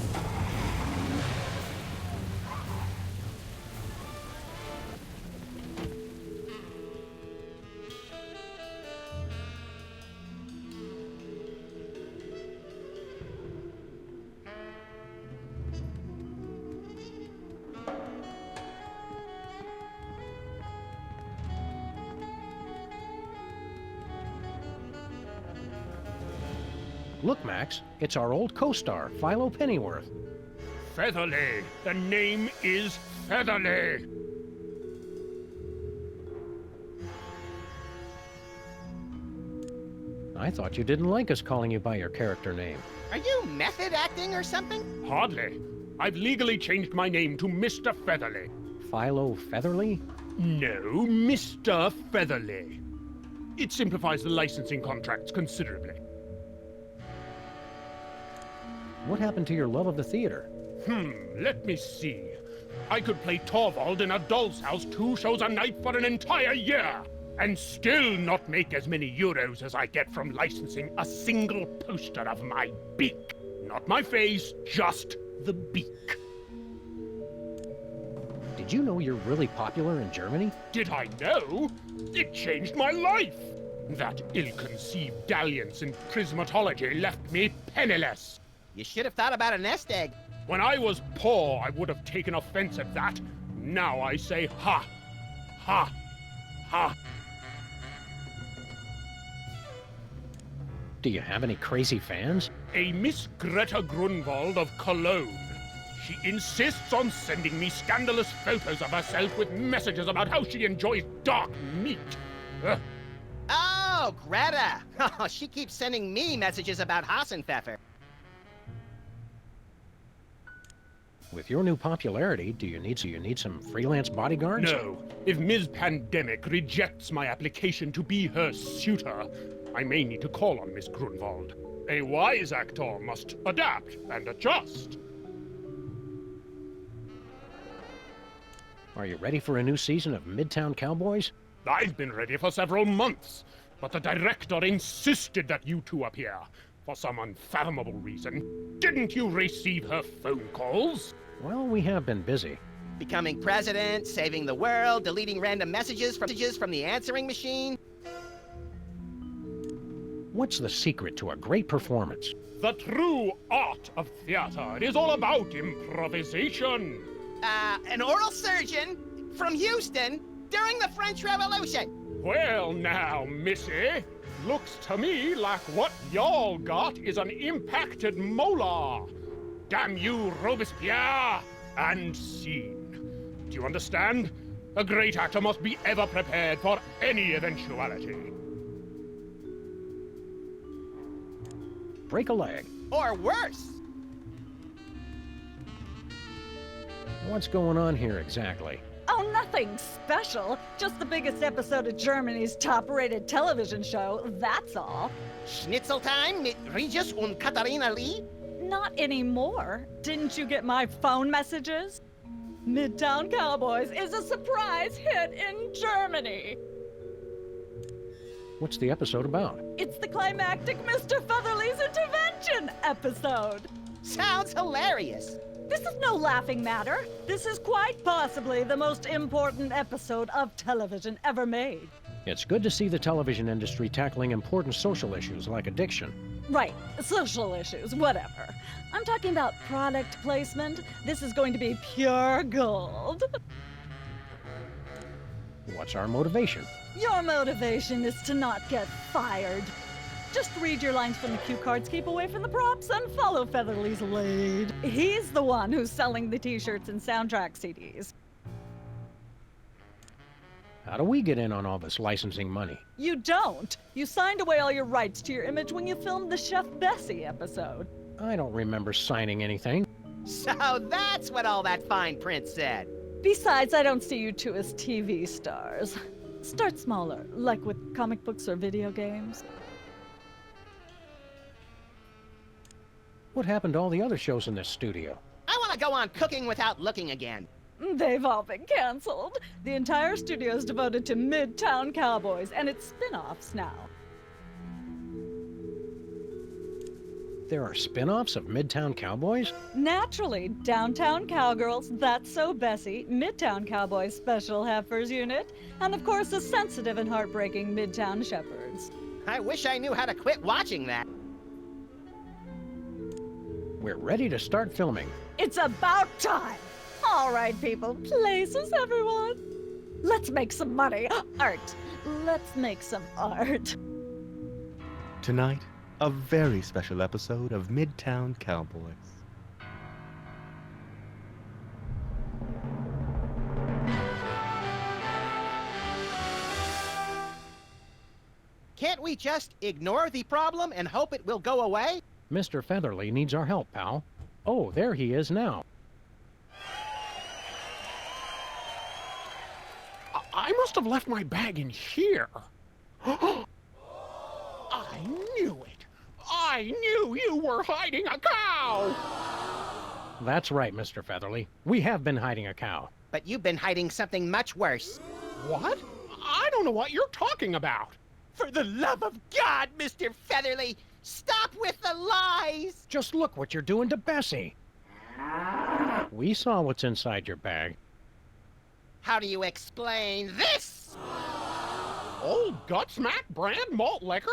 S2: Look, Max, it's our old co-star, Philo Pennyworth.
S10: Featherly. The name is Featherly.
S2: I thought you didn't like us calling you by your character name.
S3: Are you method acting or something?
S10: Hardly. I've legally changed my name to Mr. Featherly.
S2: Philo Featherly?
S10: No, Mr. Featherly. It simplifies the licensing contracts considerably.
S2: What happened to your love of the theater?
S10: Let me see. I could play Torvald in a doll's house 2 shows a night for an entire year, and still not make as many euros as I get from licensing a single poster of my beak. Not my face, just the beak.
S2: Did you know you're really popular in Germany?
S10: Did I know? It changed my life. That ill-conceived dalliance in prismatology left me penniless.
S3: You should have thought about a nest egg.
S10: When I was poor, I would have taken offense at that. Now I say ha, ha, Ha!
S2: Do you have any crazy fans?
S10: A Miss Greta Grunwald of Cologne. She insists on sending me scandalous photos of herself with messages about how she enjoys dark meat. Ugh.
S3: Oh, Greta! Oh, she keeps sending me messages about Hassenpfeffer.
S2: With your new popularity, do you need some freelance bodyguards?
S10: No. If Ms. Pandemic rejects my application to be her suitor, I may need to call on Miss Grunwald. A wise actor must adapt and adjust.
S2: Are you ready for a new season of Midtown Cowboys?
S10: I've been ready for several months, but the director insisted that you two appear. For some unfathomable reason. Didn't you receive her phone calls?
S2: Well, we have been busy.
S3: Becoming president, saving the world, deleting random messages from the answering machine.
S2: What's the secret to a great performance?
S10: The true art of theater. It is all about improvisation.
S3: An oral surgeon from Houston during the French Revolution.
S10: Well now, missy. Looks to me like what y'all got is an impacted molar. Damn you, Robespierre! And scene. Do you understand? A great actor must be ever prepared for any eventuality.
S2: Break a leg.
S3: Or worse.
S2: What's going on here exactly?
S12: Oh, nothing special. Just the biggest episode of Germany's top-rated television show, that's all.
S3: Schnitzel time mit Regis und Katharina Lee?
S12: Not anymore. Didn't you get my phone messages? Midtown Cowboys is a surprise hit in Germany.
S2: What's the episode about?
S12: It's the climactic Mr. Featherly's intervention episode.
S3: Sounds hilarious.
S12: This is no laughing matter. This is quite possibly the most important episode of television ever made.
S2: It's good to see the television industry tackling important social issues like addiction.
S12: Right, social issues, whatever. I'm talking about product placement. This is going to be pure gold.
S2: What's our motivation?
S12: Your motivation is to not get fired. Just read your lines from the cue cards, keep away from the props, and follow Featherly's lead. He's the one who's selling the t-shirts and soundtrack CDs.
S2: How do we get in on all this licensing money?
S12: You don't. You signed away all your rights to your image when you filmed the Chef Bessie episode.
S2: I don't remember signing anything.
S3: So that's what all that fine print said.
S12: Besides, I don't see you two as TV stars. Start smaller, like with comic books or video games.
S2: What happened to all the other shows in this studio?
S3: I want to go on cooking without looking again.
S12: They've all been canceled. The entire studio is devoted to Midtown Cowboys and its spin-offs now.
S2: There are spin-offs of Midtown Cowboys?
S12: Naturally, Downtown Cowgirls, That's So Bessie, Midtown Cowboys Special Heifers Unit, and of course the sensitive and heartbreaking Midtown Shepherds.
S3: I wish I knew how to quit watching that.
S2: We're ready to start filming.
S12: It's about time! All right, people, places, everyone. Let's make some money. Art. Let's make some art.
S13: Tonight, a very special episode of Midtown Cowboys.
S3: Can't we just ignore the problem and hope it will go away?
S2: Mr. Featherly needs our help, pal. Oh, there he is now.
S10: I must have left my bag in here. I knew it. I knew you were hiding a cow.
S2: That's right, Mr. Featherly. We have been hiding a cow.
S3: But you've been hiding something much worse.
S10: What? I don't know what you're talking about.
S3: For the love of God, Mr. Featherly, stop with the lies!
S2: Just look what you're doing to Bessie. We saw what's inside your bag.
S3: How do you explain this?
S10: Old Gutsmack brand malt liquor?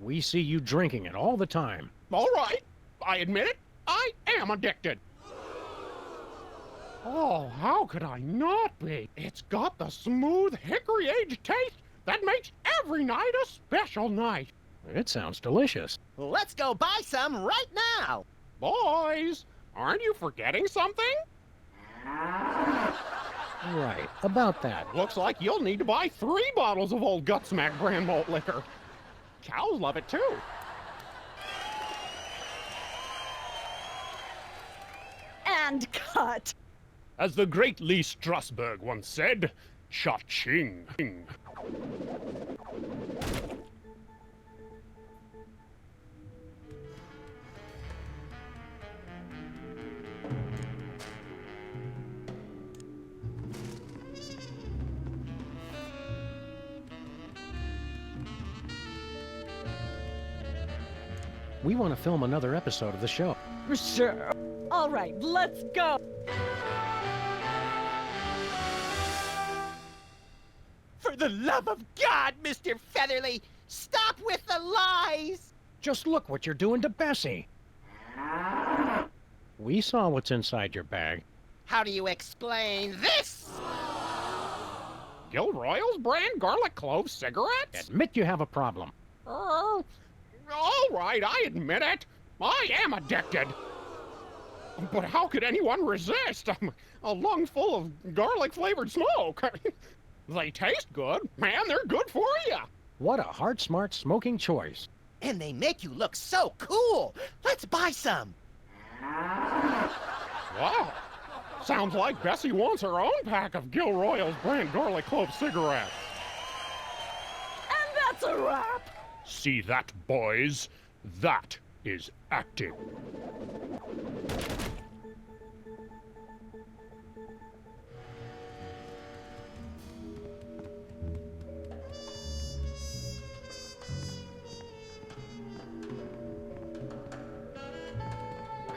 S2: We see you drinking it all the time.
S10: All right, I admit it. I am addicted. Oh, how could I not be? It's got the smooth hickory-aged taste that makes every night a special night.
S2: It sounds delicious.
S3: Let's go buy some right now.
S10: Boys, aren't you forgetting something?
S2: Right, about that.
S10: Looks like you'll need to buy 3 bottles of old Gutsmack brand malt liquor. Cows love it too.
S12: And cut.
S10: As the great Lee Strasberg once said, cha-ching.
S2: We want to film another episode of the show.
S12: Sure. All right, let's go.
S3: For the love of God, Mr. Featherly, stop with the lies!
S2: Just look what you're doing to Bessie. We saw what's inside your bag.
S3: How do you explain this?
S10: Gilroy's brand garlic clove cigarettes?
S2: Admit you have a problem.
S10: All right, I admit it. I am addicted. But how could anyone resist a lung full of garlic-flavored smoke? They taste good, man. They're good for you.
S2: What a heart-smart smoking choice.
S3: And they make you look so cool. Let's buy some.
S10: Wow. Sounds like Bessie wants her own pack of Gilroy's brand garlic clove cigarettes.
S12: And that's a wrap.
S10: See that, boys? That is acting.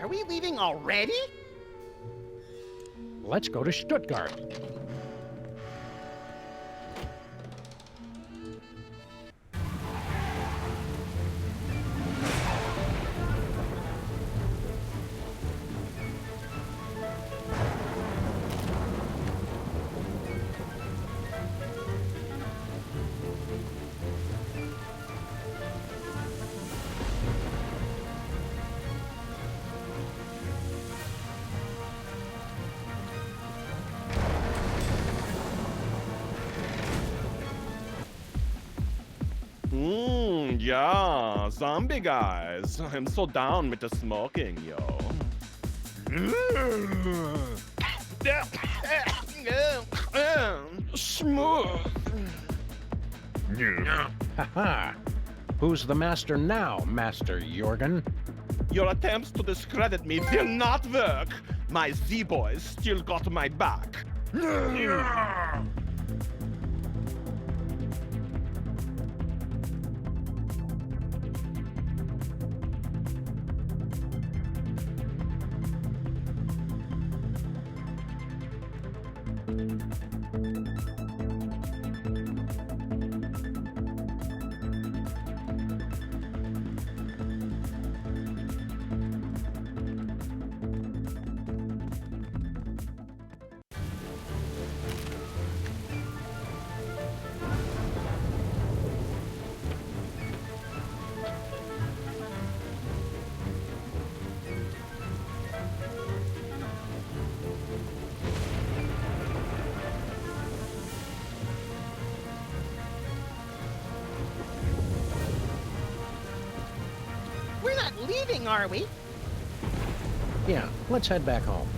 S3: Are we leaving already?
S2: Let's go to Stuttgart.
S1: Yeah, zombie guys. I'm so down with the smoking, yo. Smooth.
S2: Haha. Who's the master now, Master Jorgen?
S1: Your attempts to discredit me will not work. My Z-boys still got my back.
S3: We're not leaving, are we?
S2: Yeah, let's head back home.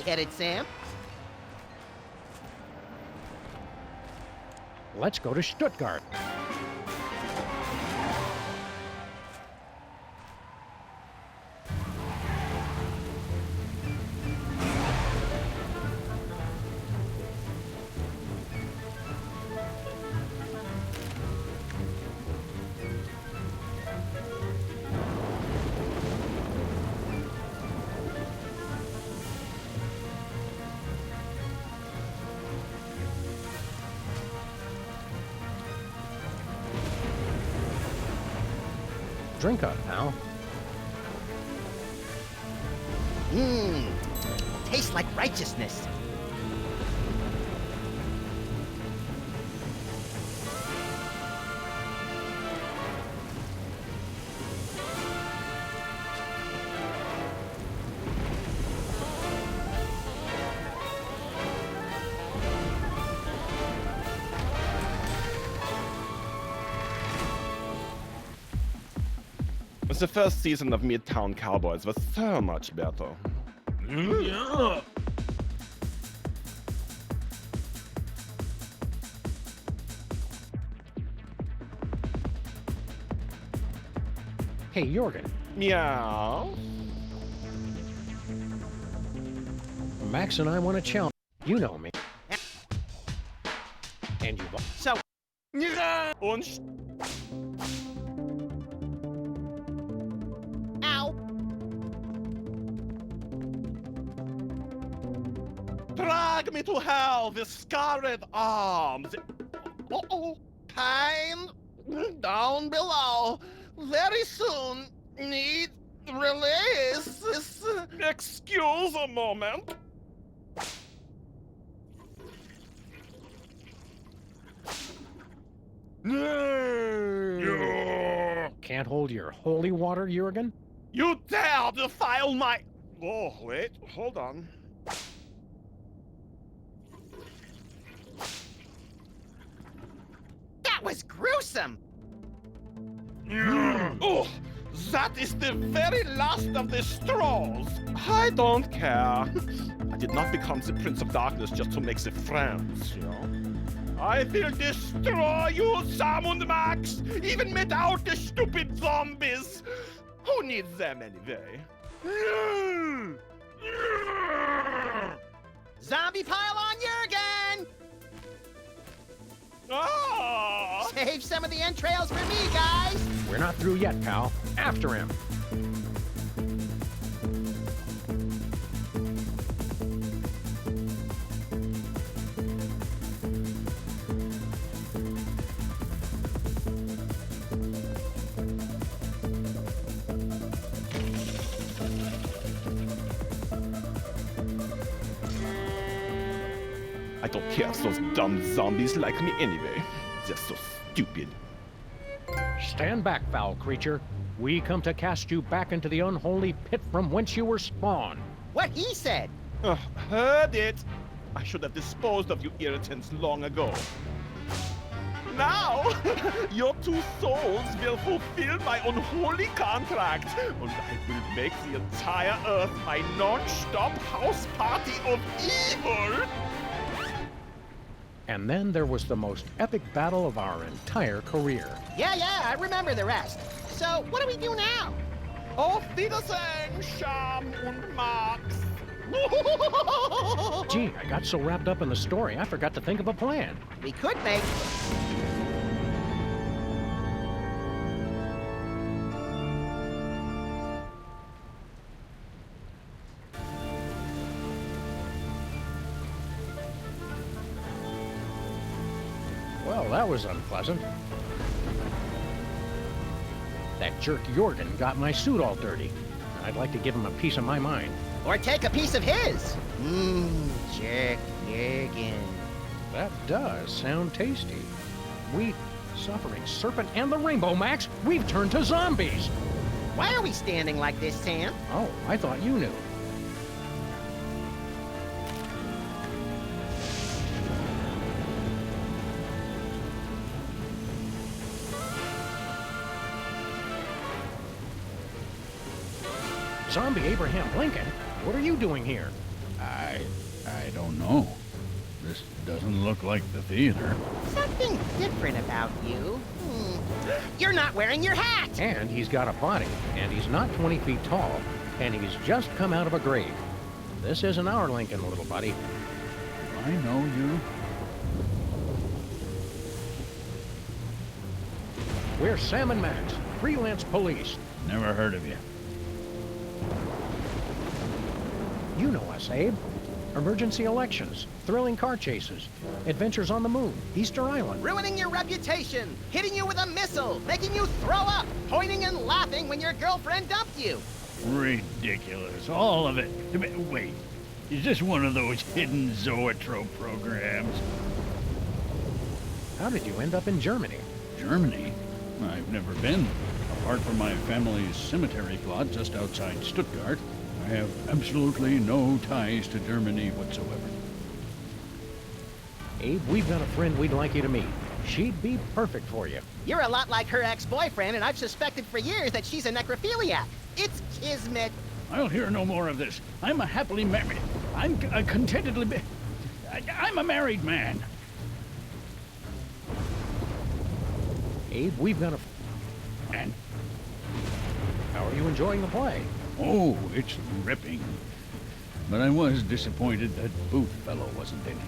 S3: headed, Sam?
S2: Let's go to Stuttgart. Drink up, pal.
S3: Mmm. Tastes like righteousness.
S1: The first season of Midtown Cowboys was so much better.
S4: Yeah.
S2: Hey, Jorgen.
S1: Meow.
S2: Max and I want to challenge. You know me. And you.
S3: So.
S1: Und
S3: Ow.
S1: drag me to hell with scarred arms. Uh-oh.
S3: Time down below. Very soon. Need release.
S1: Excuse a moment.
S2: Can't hold your holy water, Jorgen?
S1: You dare defile my... Oh, wait, hold on.
S3: That was gruesome.
S1: Oh, that is the very last of the straws. I don't care. I did not become the Prince of Darkness just to make the friends, you know? I will destroy you, Sam and Max, even without the stupid zombies. Who needs them anyway?
S3: Zombie pile on Jurgen!
S1: Ah!
S3: Save some of the entrails for me, guys!
S2: We're not through yet, pal. After him.
S1: I don't care if those dumb zombies like me anyway. They're so stupid.
S2: Stand back, foul creature. We come to cast you back into the unholy pit from whence you were spawned.
S3: What he said.
S1: Heard it. I should have disposed of you irritants long ago. Now, your two souls will fulfill my unholy contract, and I will make the entire Earth my non-stop house party of evil!
S2: And then there was the most epic battle of our entire career.
S3: Yeah, I remember the rest. So, what do we do now?
S1: Auf Wiedersehen, Sham und Max!
S2: Gee, I got so wrapped up in the story, I forgot to think of a plan.
S3: We could make...
S2: Well, that was unpleasant. That jerk Jorgen got my suit all dirty. I'd like to give him a piece of my mind.
S3: Or take a piece of his. Jerk Jurgen.
S2: That does sound tasty. We, suffering serpent and the rainbow, Max, we've turned to zombies.
S3: Why are we standing like this, Sam?
S2: Oh, I thought you knew. Zombie Abraham Lincoln? What are you doing here?
S7: I No, this doesn't look like the theater.
S3: Something different about you. You're not wearing your hat!
S2: And he's got a body, and he's not 20 feet tall, and he's just come out of a grave. This isn't our Lincoln, little buddy.
S7: Do I know you?
S2: We're Sam and Max, freelance police.
S7: Never heard of you.
S2: You know us, Abe. Emergency elections, thrilling car chases, adventures on the moon, Easter Island.
S3: Ruining your reputation, hitting you with a missile, making you throw up, pointing and laughing when your girlfriend dumped you.
S7: Ridiculous, all of it. Wait, is this one of those hidden zoetrope programs?
S2: How did you end up in Germany?
S7: Germany? I've never been. Apart from my family's cemetery plot just outside Stuttgart, I have absolutely no ties to Germany whatsoever.
S2: Abe, we've got a friend we'd like you to meet. She'd be perfect for you.
S3: You're a lot like her ex-boyfriend, and I've suspected for years that she's a necrophiliac. It's kismet.
S7: I'll hear no more of this. I'm a happily married... I'm contentedly... I'm a married man.
S2: Abe, we've got a...
S7: And?
S2: How are you enjoying the play?
S7: Oh, it's ripping. But I was disappointed that Booth fellow wasn't in it.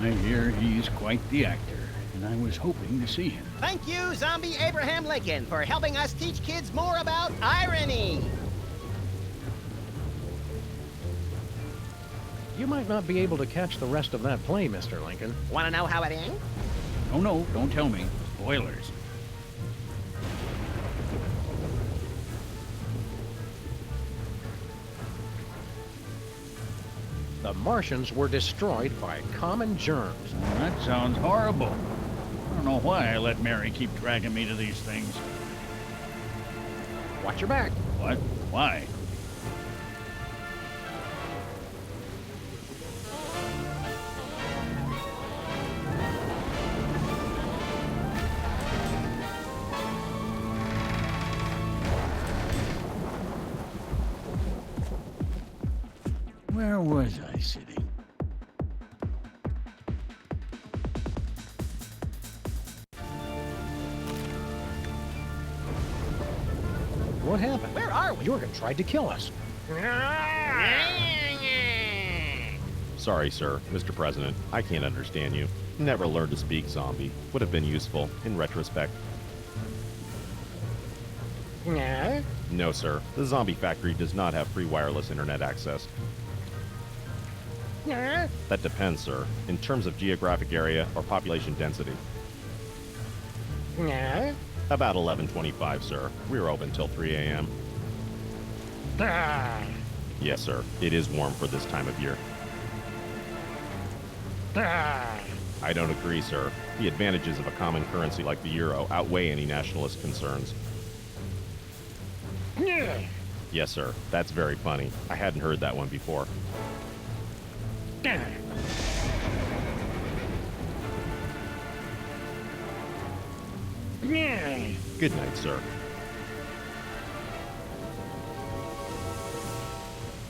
S7: I hear he's quite the actor, and I was hoping to see him.
S3: Thank you, Zombie Abraham Lincoln, for helping us teach kids more about irony.
S2: You might not be able to catch the rest of that play, Mr. Lincoln.
S3: Want to know how it ends?
S7: Oh no, don't tell me. Spoilers.
S2: The Martians were destroyed by common germs.
S7: That sounds horrible. I don't know why I let Mary keep dragging me to these things.
S2: Watch your back.
S7: What? Why? Where was I sitting?
S2: What happened?
S3: Where are we?
S2: Jorgen tried to kill us.
S11: Sorry, sir, Mr. President. I can't understand you. Never learned to speak zombie. Would have been useful, in retrospect. No, sir. The zombie factory does not have free wireless internet access. That depends, sir, in terms of geographic area or population density. About 11:25, sir. We're open till 3 a.m. Yes, sir. It is warm for this time of year. I don't agree, sir. The advantages of a common currency like the euro outweigh any nationalist concerns. Yes, sir. That's very funny. I hadn't heard that one before. Good night, sir.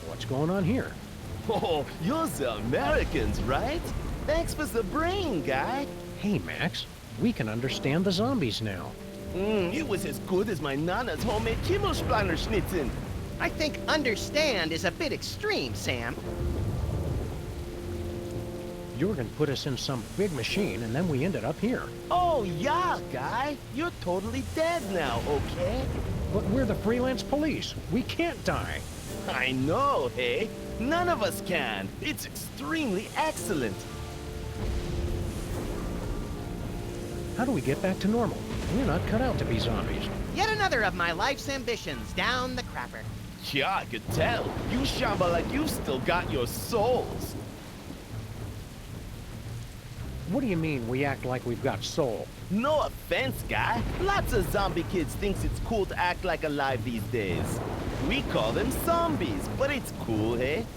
S2: What's going on here?
S14: Oh, you're the Americans, right? Thanks for the brain, guy.
S2: Hey, Max. We can understand the zombies now.
S14: It was as good as my Nana's homemade Kimmelsplaner-schnitzen.
S3: I think understand is a bit extreme, Sam.
S2: Jorgen put us in some big machine, and then we ended up here.
S14: Oh, yeah, guy. You're totally dead now, okay?
S2: But we're the freelance police. We can't die.
S14: I know, hey? None of us can. It's extremely excellent.
S2: How do we get back to normal? We're not cut out to be zombies.
S3: Yet another of my life's ambitions down the crapper.
S14: Yeah, I could tell. You shamba like you've still got your souls.
S2: What do you mean we act like we've got soul?
S14: No offense, guy. Lots of zombie kids thinks it's cool to act like alive these days. We call them zombies, but it's cool, hey?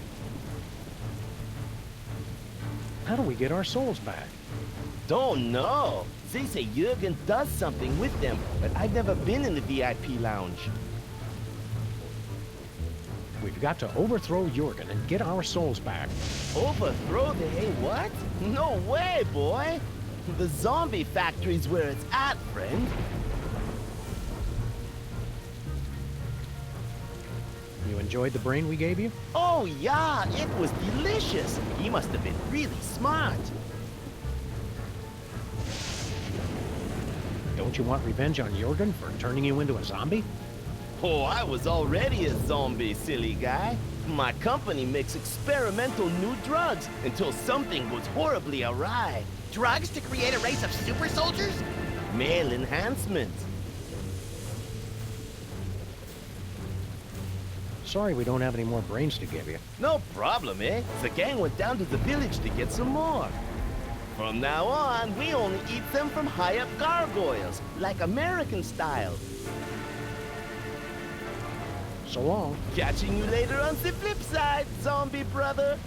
S2: How do we get our souls back?
S14: Don't know. They say Jurgen does something with them, but I've never been in the VIP lounge.
S2: We've got to overthrow Jurgen and get our souls back.
S14: Overthrow the what? No way, boy. The zombie factory's where it's at, friend.
S2: You enjoyed the brain we gave you?
S14: Oh, yeah, it was delicious. He must have been really smart.
S2: Don't you want revenge on Jurgen for turning you into a zombie?
S14: Oh, I was already a zombie, silly guy. My company makes experimental new drugs until something goes horribly awry.
S3: Drugs to create a race of super soldiers?
S14: Male enhancement.
S2: Sorry we don't have any more brains to give you.
S14: No problem, eh? The gang went down to the village to get some more. From now on, we only eat them from high-up gargoyles, like American style.
S2: So long.
S14: Catching you later on the flip side, zombie brother.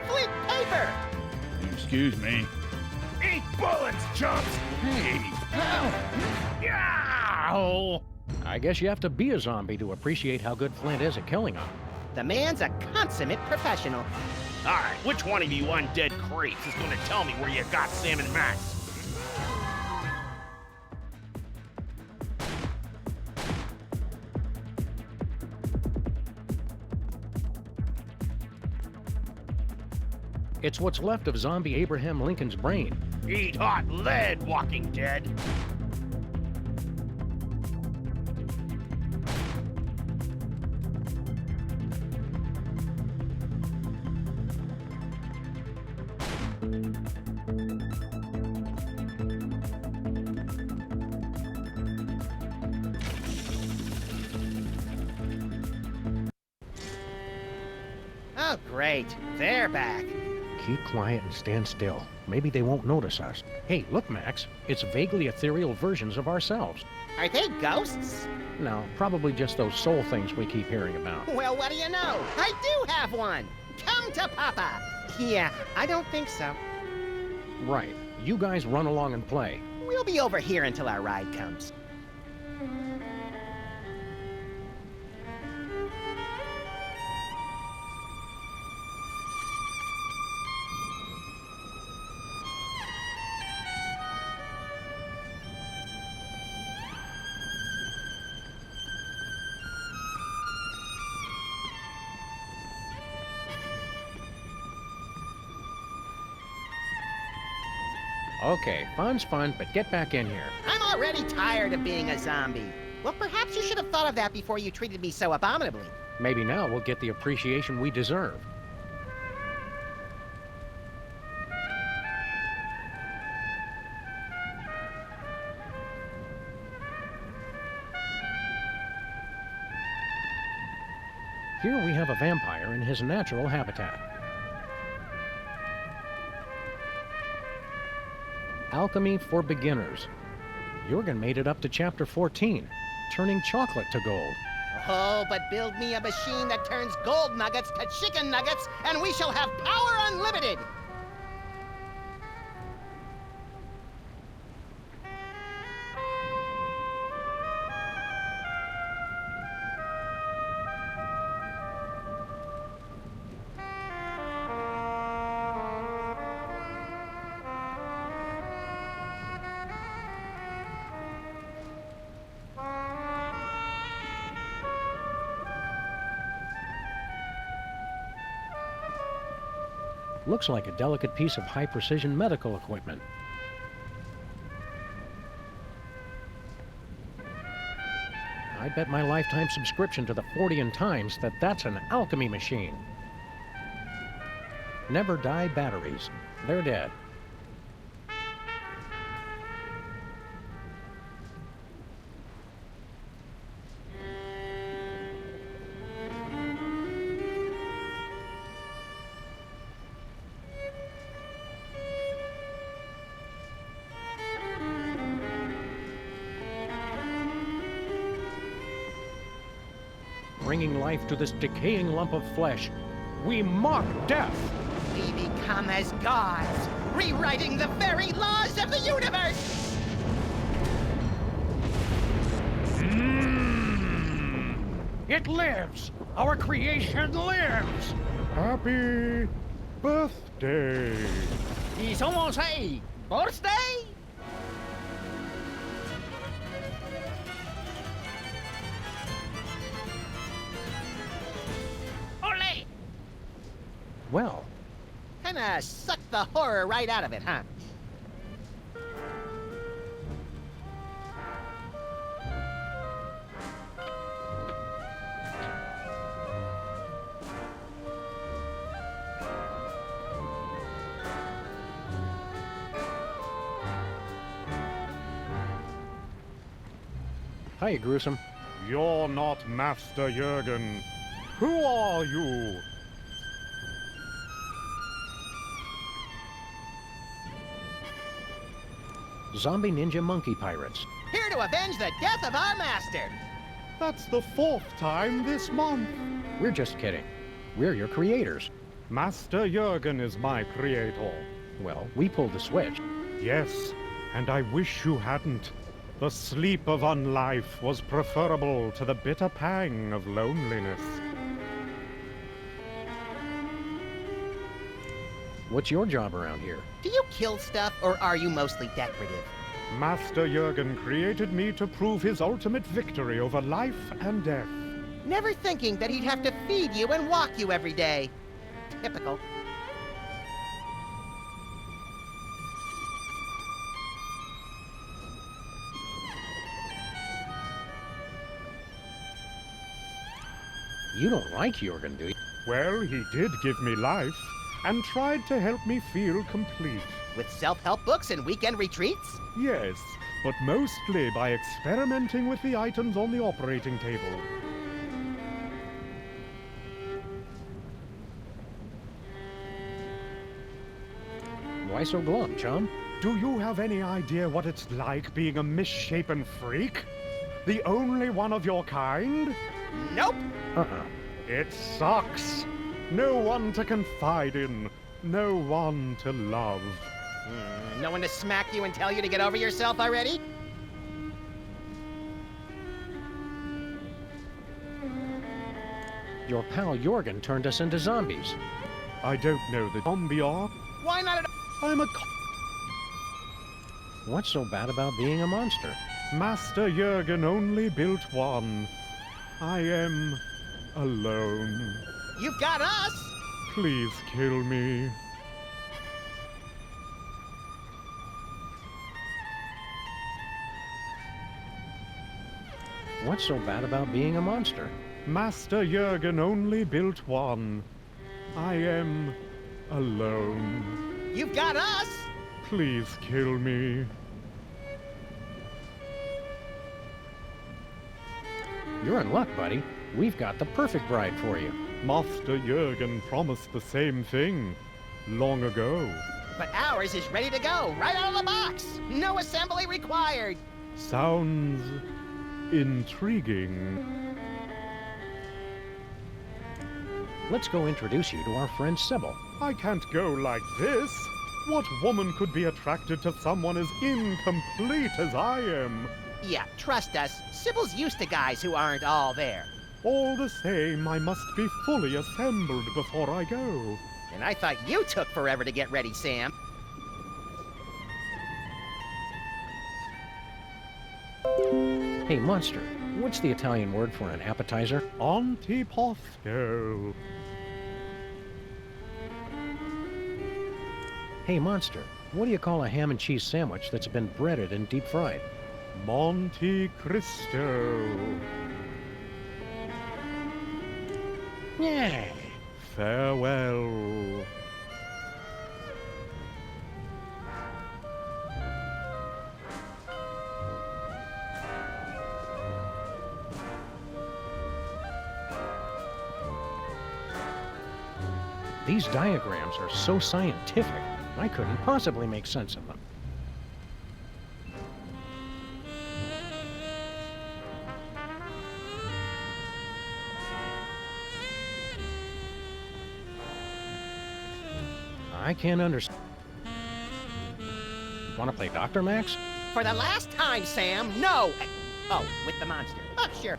S3: Flip paper!
S7: Excuse me.
S10: Eat bullets, chumps!
S7: Hey,
S2: Ow! I guess you have to be a zombie to appreciate how good Flint is at killing them.
S3: The man's a consummate professional.
S15: All right, which one of you undead creeps is gonna tell me where you got Sam and Max?
S2: It's what's left of zombie Abraham Lincoln's brain.
S15: Eat hot lead, Walking Dead.
S3: Oh, great. They're back.
S2: Keep quiet and stand still. Maybe they won't notice us. Hey, look, Max. It's vaguely ethereal versions of ourselves.
S3: Are they ghosts?
S2: No, probably just those soul things we keep hearing about.
S3: Well, what do you know? I do have one. Come to Papa. Yeah, I don't think so.
S2: Right. You guys run along and play.
S3: We'll be over here until our ride comes.
S2: Okay, fun's fun, but get back in here.
S3: I'm already tired of being a zombie. Well, perhaps you should have thought of that before you treated me so abominably.
S2: Maybe now we'll get the appreciation we deserve. Here we have a vampire in his natural habitat. Alchemy for Beginners. Jurgen made it up to chapter 14, turning chocolate to gold.
S3: Oh, but build me a machine that turns gold nuggets to chicken nuggets, and we shall have power unlimited!
S2: Looks like a delicate piece of high-precision medical equipment. I bet my lifetime subscription to the Fortean Times that that's an alchemy machine. Never die batteries. They're dead. bringing life to this decaying lump of flesh. We mock death.
S3: We become as gods, rewriting the very laws of the universe!
S2: It lives! Our creation lives!
S10: Happy birthday!
S3: ¿Y somos ahí? ¿Birthday? Ole!
S2: Well,
S3: Kinda sucked the horror right out of it, huh?
S2: hiya, Gruesome.
S10: You're not Master Jurgen. Who are you?
S2: Zombie ninja monkey pirates.
S3: Here to avenge the death of our master!
S10: That's the 4th time this month.
S2: We're just kidding. We're your creators.
S10: Master Jurgen is my creator.
S2: Well, we pulled the switch.
S10: Yes, and I wish you hadn't. The sleep of unlife was preferable to the bitter pang of loneliness.
S2: What's your job around here?
S3: Do you kill stuff, or are you mostly decorative?
S10: Master Jurgen created me to prove his ultimate victory over life and death.
S3: Never thinking that he'd have to feed you and walk you every day. Typical.
S2: You don't like Jurgen, do you?
S10: Well, he did give me life, and tried to help me feel complete.
S3: With self-help books and weekend retreats?
S10: Yes, but mostly by experimenting with the items on the operating table.
S2: Why so glum, chum?
S10: Do you have any idea what it's like being a misshapen freak? The only one of your kind?
S3: Nope!
S10: It sucks. No one to confide in. No one to love.
S3: No one to smack you and tell you to get over yourself already?
S2: Your pal Jurgen turned us into zombies.
S10: I don't know the zombie are.
S3: Why not at
S10: I'm a
S2: What's so bad about being a monster?
S10: Master Jurgen only built one. I am alone.
S3: You've got us!
S10: Please kill me.
S2: What's so bad about being a monster?
S10: Master Jurgen only built one. I am alone.
S3: You've got us!
S10: Please kill me.
S2: You're in luck, buddy. We've got the perfect bride for you.
S10: Master Jurgen promised the same thing long ago.
S3: But ours is ready to go, right out of the box! No assembly required!
S10: Sounds intriguing.
S2: Let's go introduce you to our friend Sybil.
S10: I can't go like this. What woman could be attracted to someone as incomplete as I am?
S3: Yeah, trust us. Sybil's used to guys who aren't all there.
S10: All the same, I must be fully assembled before I go.
S3: And I thought you took forever to get ready, Sam.
S2: Hey, monster, what's the Italian word for an appetizer?
S10: Antipasto.
S2: Hey, monster, what do you call a ham and cheese sandwich that's been breaded and deep fried?
S10: Monte Cristo.
S2: Yeah.
S10: Farewell.
S2: These diagrams are so scientific, I couldn't possibly make sense of them. I can't understand. Want to play Dr. Max?
S3: For the last time, Sam, no! Oh, with the monster. Oh, sure.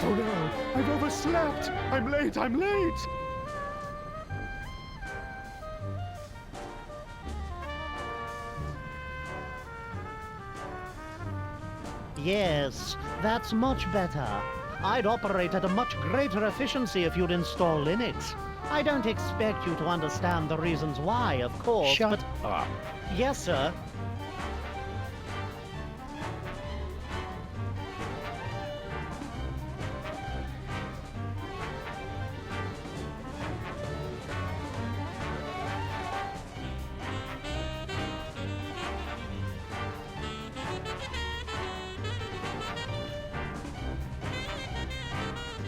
S1: Oh no, I've overslept! I'm late, I'm late!
S6: Yes, that's much better. I'd operate at a much greater efficiency if you'd install Linux. I don't expect you to understand the reasons why, of course,
S2: Shut up.
S6: Yes, sir.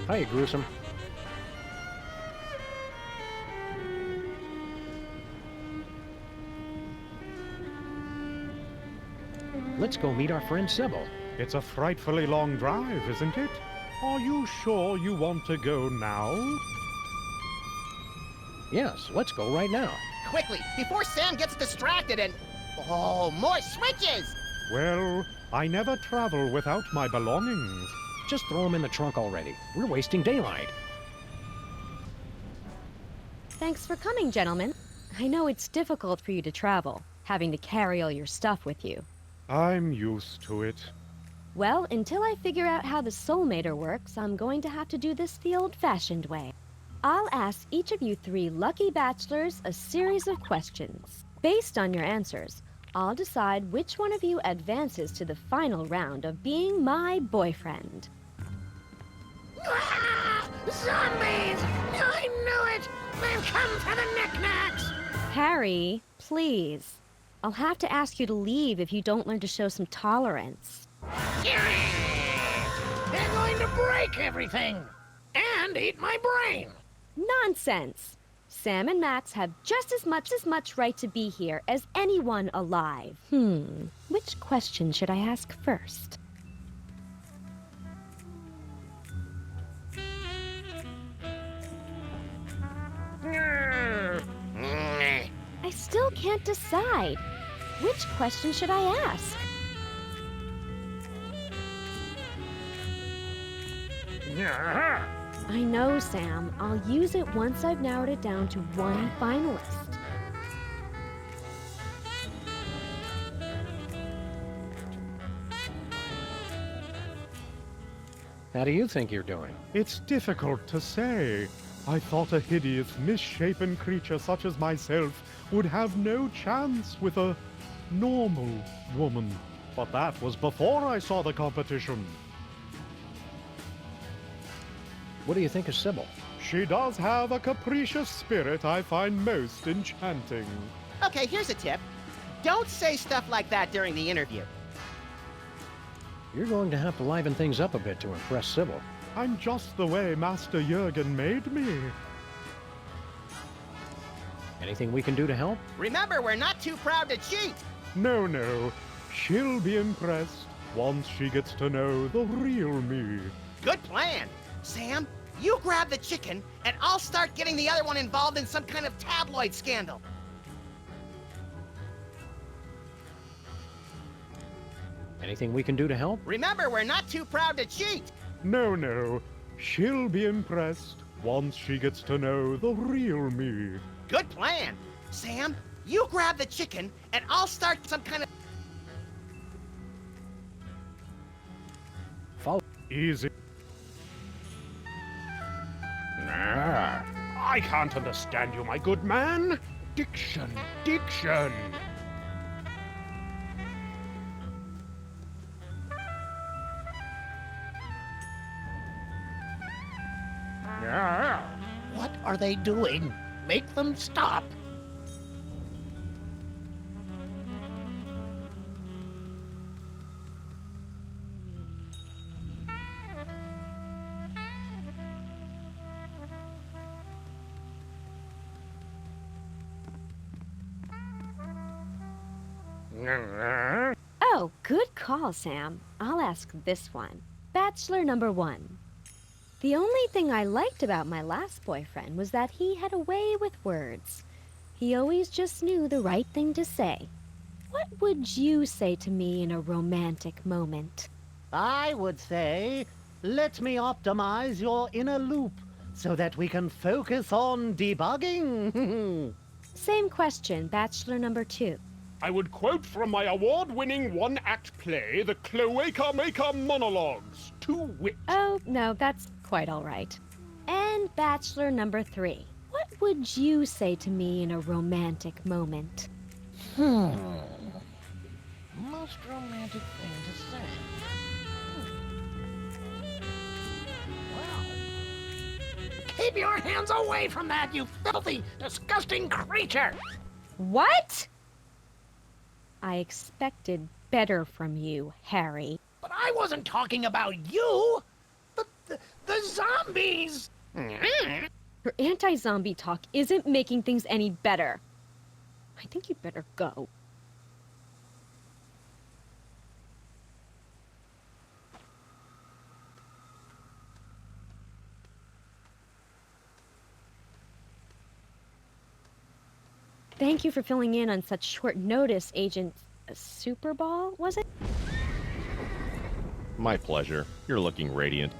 S2: Hiya, Gruesome. Let's go meet our friend Sybil.
S16: It's a frightfully long drive, isn't it? Are you sure you want to go now?
S2: Yes, let's go right now.
S3: Quickly, before Sam gets distracted and... Oh, more switches!
S16: Well, I never travel without my belongings.
S2: Just throw them in the trunk already. We're wasting daylight.
S5: Thanks for coming, gentlemen. I know it's difficult for you to travel, having to carry all your stuff with you.
S16: I'm used to it.
S5: Well, until I figure out how the Soulmater works, I'm going to have to do this the old-fashioned way. I'll ask each of you three lucky bachelors a series of questions. Based on your answers, I'll decide which one of you advances to the final round of being my boyfriend.
S6: Ah, zombies! I knew it! They've come for the knickknacks!
S5: Harry, please. I'll have to ask you to leave if you don't learn to show some tolerance.
S6: They're going to break everything! And eat my brain!
S5: Nonsense! Sam and Max have just as much right to be here as anyone alive. Which question should I ask first? I still can't decide. Which question should I ask? I know, Sam. I'll use it once I've narrowed it down to one finalist.
S2: How do you think you're doing?
S16: It's difficult to say. I thought a hideous, misshapen creature such as myself would have no chance with a normal woman. But that was before I saw the competition.
S2: What do you think of Sybil?
S16: She does have a capricious spirit I find most enchanting.
S3: Okay, here's a tip. Don't say stuff like that during the interview.
S2: You're going to have to liven things up a bit to impress Sybil.
S16: I'm just the way Master Jurgen made me.
S2: Anything we can do to help?
S3: Remember, we're not too proud to cheat.
S16: No, no. She'll be impressed once she gets to know the real me.
S3: Good plan. Sam, you grab the chicken, and I'll start getting the other one involved in some kind of tabloid scandal.
S2: Anything we can do to help?
S3: Remember, we're not too proud to cheat.
S16: No, no. She'll be impressed once she gets to know the real me.
S3: Good plan. Sam, you grab the chicken, and I'll start some kind of...
S2: Follow.
S16: Easy.
S10: I can't understand you, my good man. Diction, diction.
S6: What are they doing?
S2: make them stop.
S5: Oh, good call, Sam. I'll ask this one. Bachelor number 1. The only thing I liked about my last boyfriend was that he had a way with words. He always just knew the right thing to say. What would you say to me in a romantic moment?
S6: I would say, let me optimize your inner loop so that we can focus on debugging.
S5: Same question, Bachelor number 2.
S10: I would quote from my award-winning one-act play, The Cloaca Maker Monologues, to wit.
S5: Oh, no, that's quite all right. And Bachelor number 3. What would you say to me in a romantic moment?
S2: Most romantic thing to say. Well, keep your hands away from that, you filthy, disgusting creature!
S5: What? I expected better from you, Harry.
S2: But I wasn't talking about you! The zombies!
S5: Your anti-zombie talk isn't making things any better. I think you'd better go. Thank you for filling in on such short notice, Agent Superball, was it?
S11: My pleasure. You're looking radiant.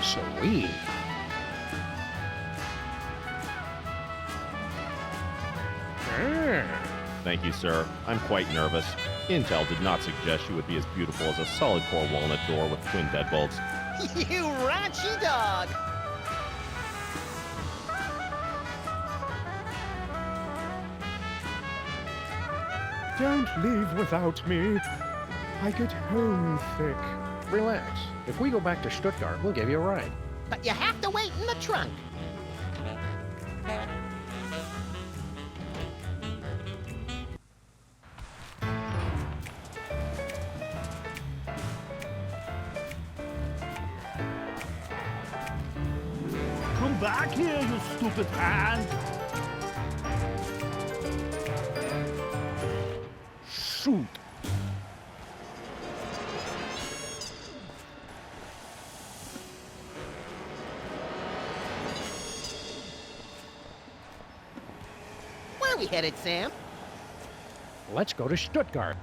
S2: Sweet.
S11: Thank you, sir. I'm quite nervous. Intel did not suggest you would be as beautiful as a solid core walnut door with twin deadbolts.
S3: You raunchy dog!
S16: Don't leave without me. I get homesick.
S2: Relax. If we go back to Stuttgart, we'll give you a ride.
S3: But you have to wait in the trunk.
S15: Come back here, you stupid hand!
S2: Shoot!
S3: Where are we headed, Sam?
S2: Let's go to Stuttgart.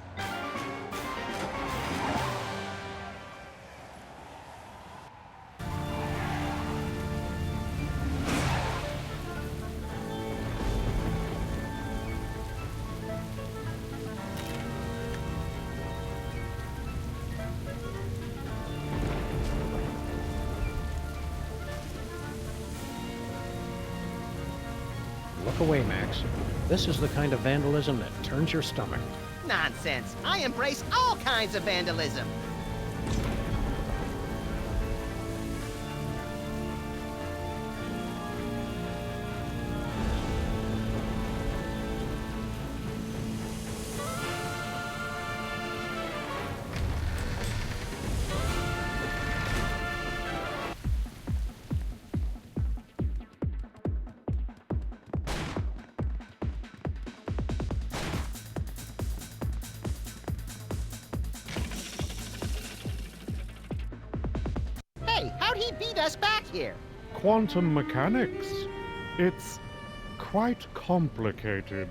S2: Look away, Max. This is the kind of vandalism that turns your stomach.
S3: Nonsense. I embrace all kinds of vandalism. Hey, how'd he beat us back here?
S16: Quantum mechanics. It's quite complicated.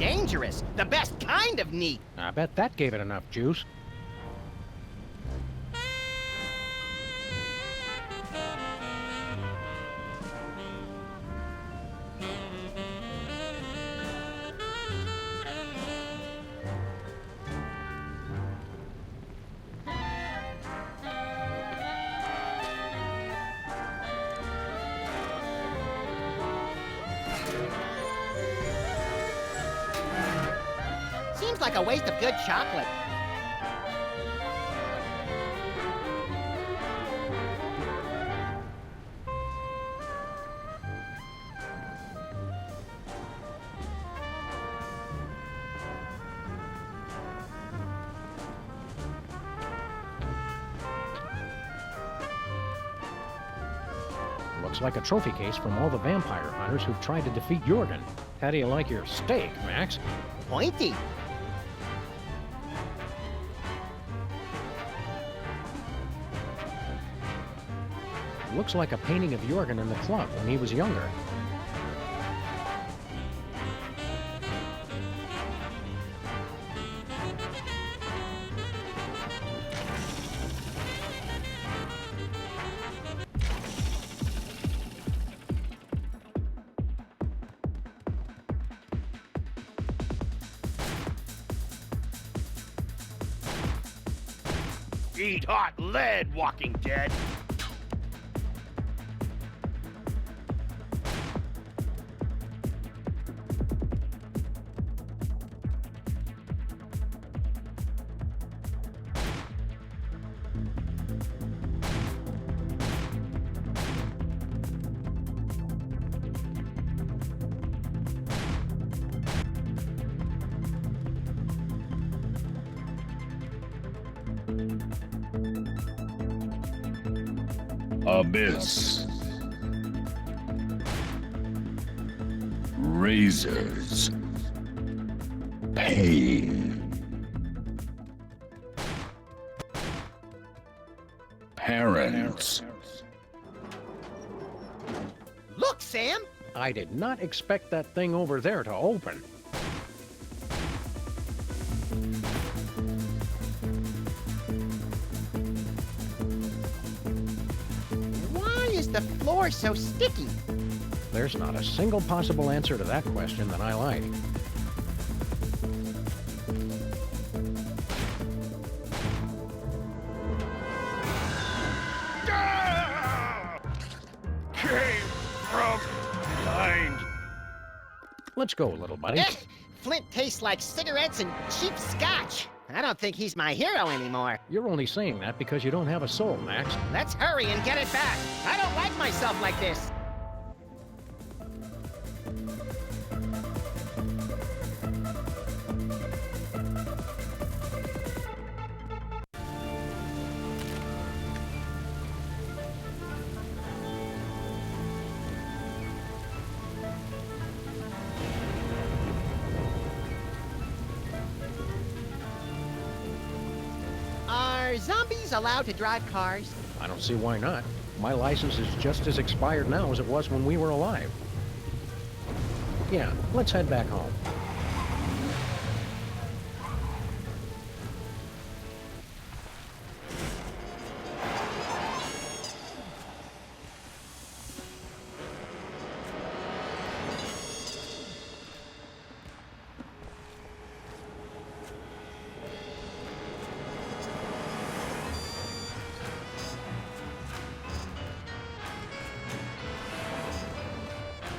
S3: dangerous. The best kind of neat.
S2: I bet that gave it enough juice.
S3: Seems like a waste of good chocolate.
S2: Looks like a trophy case from all the vampire hunters who've tried to defeat Jorgen. How do you like your steak, Max?
S3: Pointy.
S2: Looks like a painting of Jorgen in the club when he was younger.
S15: Eat hot lead, Walking Dead.
S7: Abyss. Razors. Pain. Parents.
S3: Look, Sam!
S2: I did not expect that thing over there to open.
S3: Why is the floor so sticky?
S2: There's not a single possible answer to that question that I like.
S15: Came from behind.
S2: Let's go, little buddy.
S3: Flint tastes like cigarettes and cheap scotch. I don't think he's my hero anymore.
S2: You're only saying that because you don't have a soul, Max.
S3: Let's hurry and get it back. I don't like myself like this. Are zombies allowed to drive cars?
S2: I don't see why not. My license is just as expired now as it was when we were alive. Yeah, let's head back home.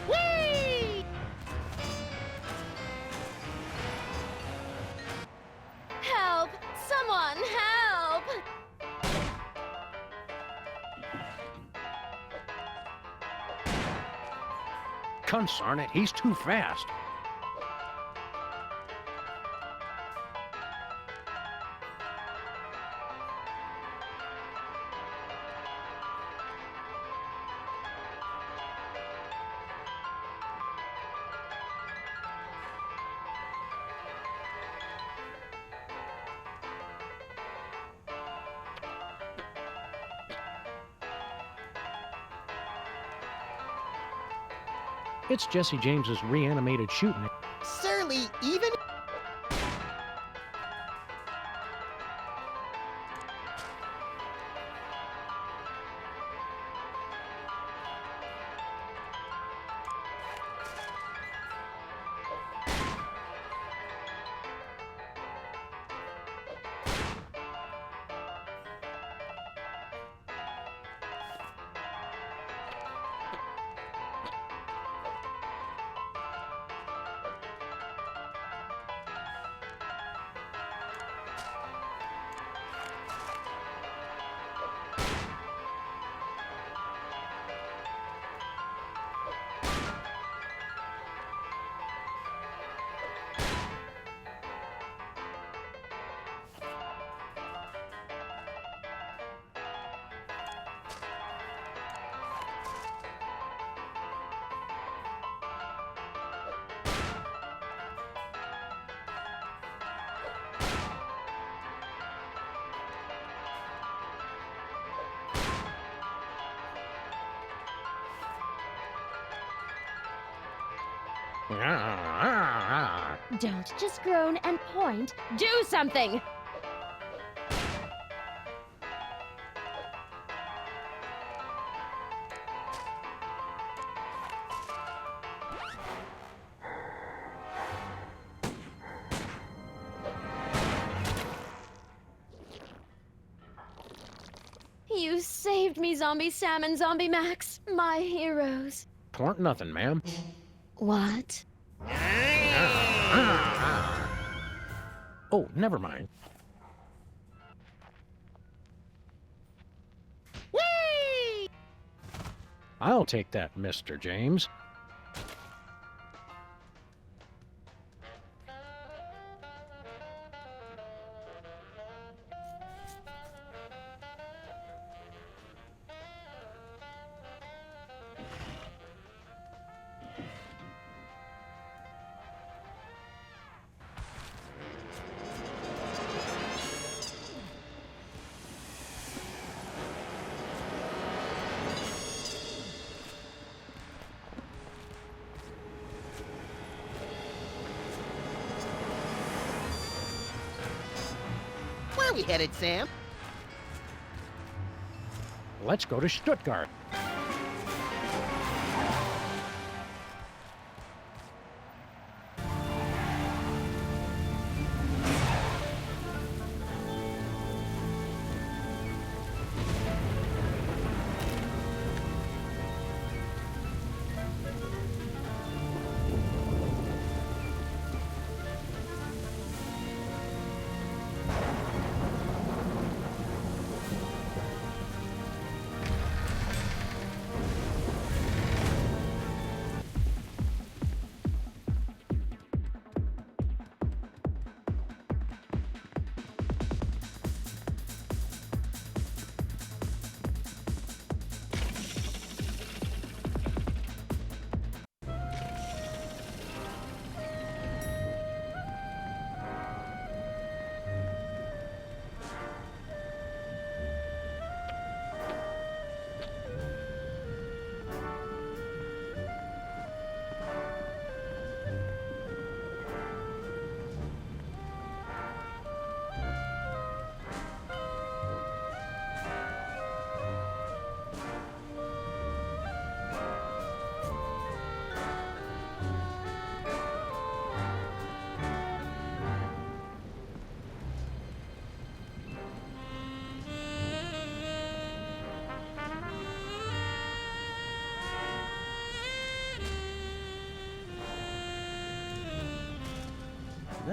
S3: Whee!
S5: Help! Someone help!
S2: Consarn it, he's too fast. It's Jesse James's reanimated shooting.
S3: Surly actually even?
S5: Don't just groan and point. Do something! You saved me, Zombie Sam and Zombie Max, my heroes.
S2: Twarn't nothing, ma'am.
S5: What?
S2: Oh, never mind.
S3: Whee!
S2: I'll take that, Mr. James.
S3: Where are we headed, Sam?
S2: Let's go to Stuttgart.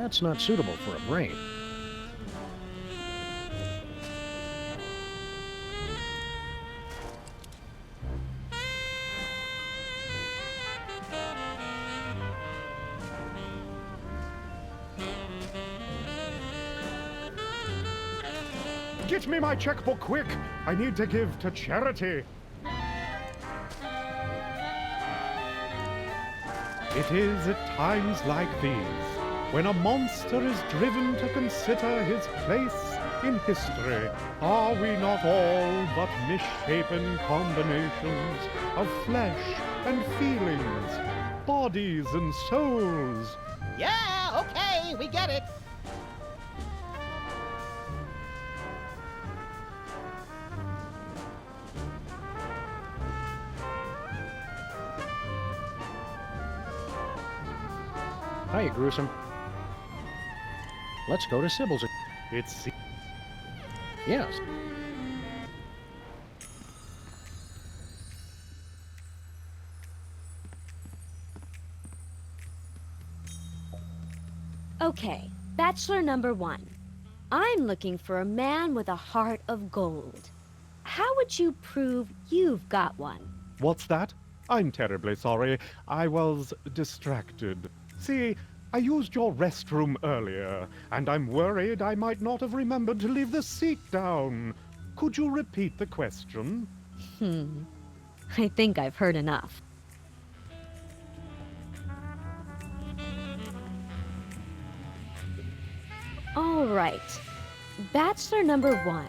S2: That's not suitable for a brain.
S16: Get me my checkbook quick! I need to give to charity. It is at times like these when a monster is driven to consider his place in history. Are we not all but misshapen combinations of flesh and feelings, bodies and souls?
S3: Yeah, okay, we get it.
S2: Hiya, Gruesome. Let's go to Sybil's.
S16: It's...
S2: Yes.
S5: Okay, Bachelor number 1. I'm looking for a man with a heart of gold. How would you prove you've got one?
S16: What's that? I'm terribly sorry. I was distracted. See, I used your restroom earlier, and I'm worried I might not have remembered to leave the seat down. Could you repeat the question?
S5: I think I've heard enough. All right. Bachelor number 1.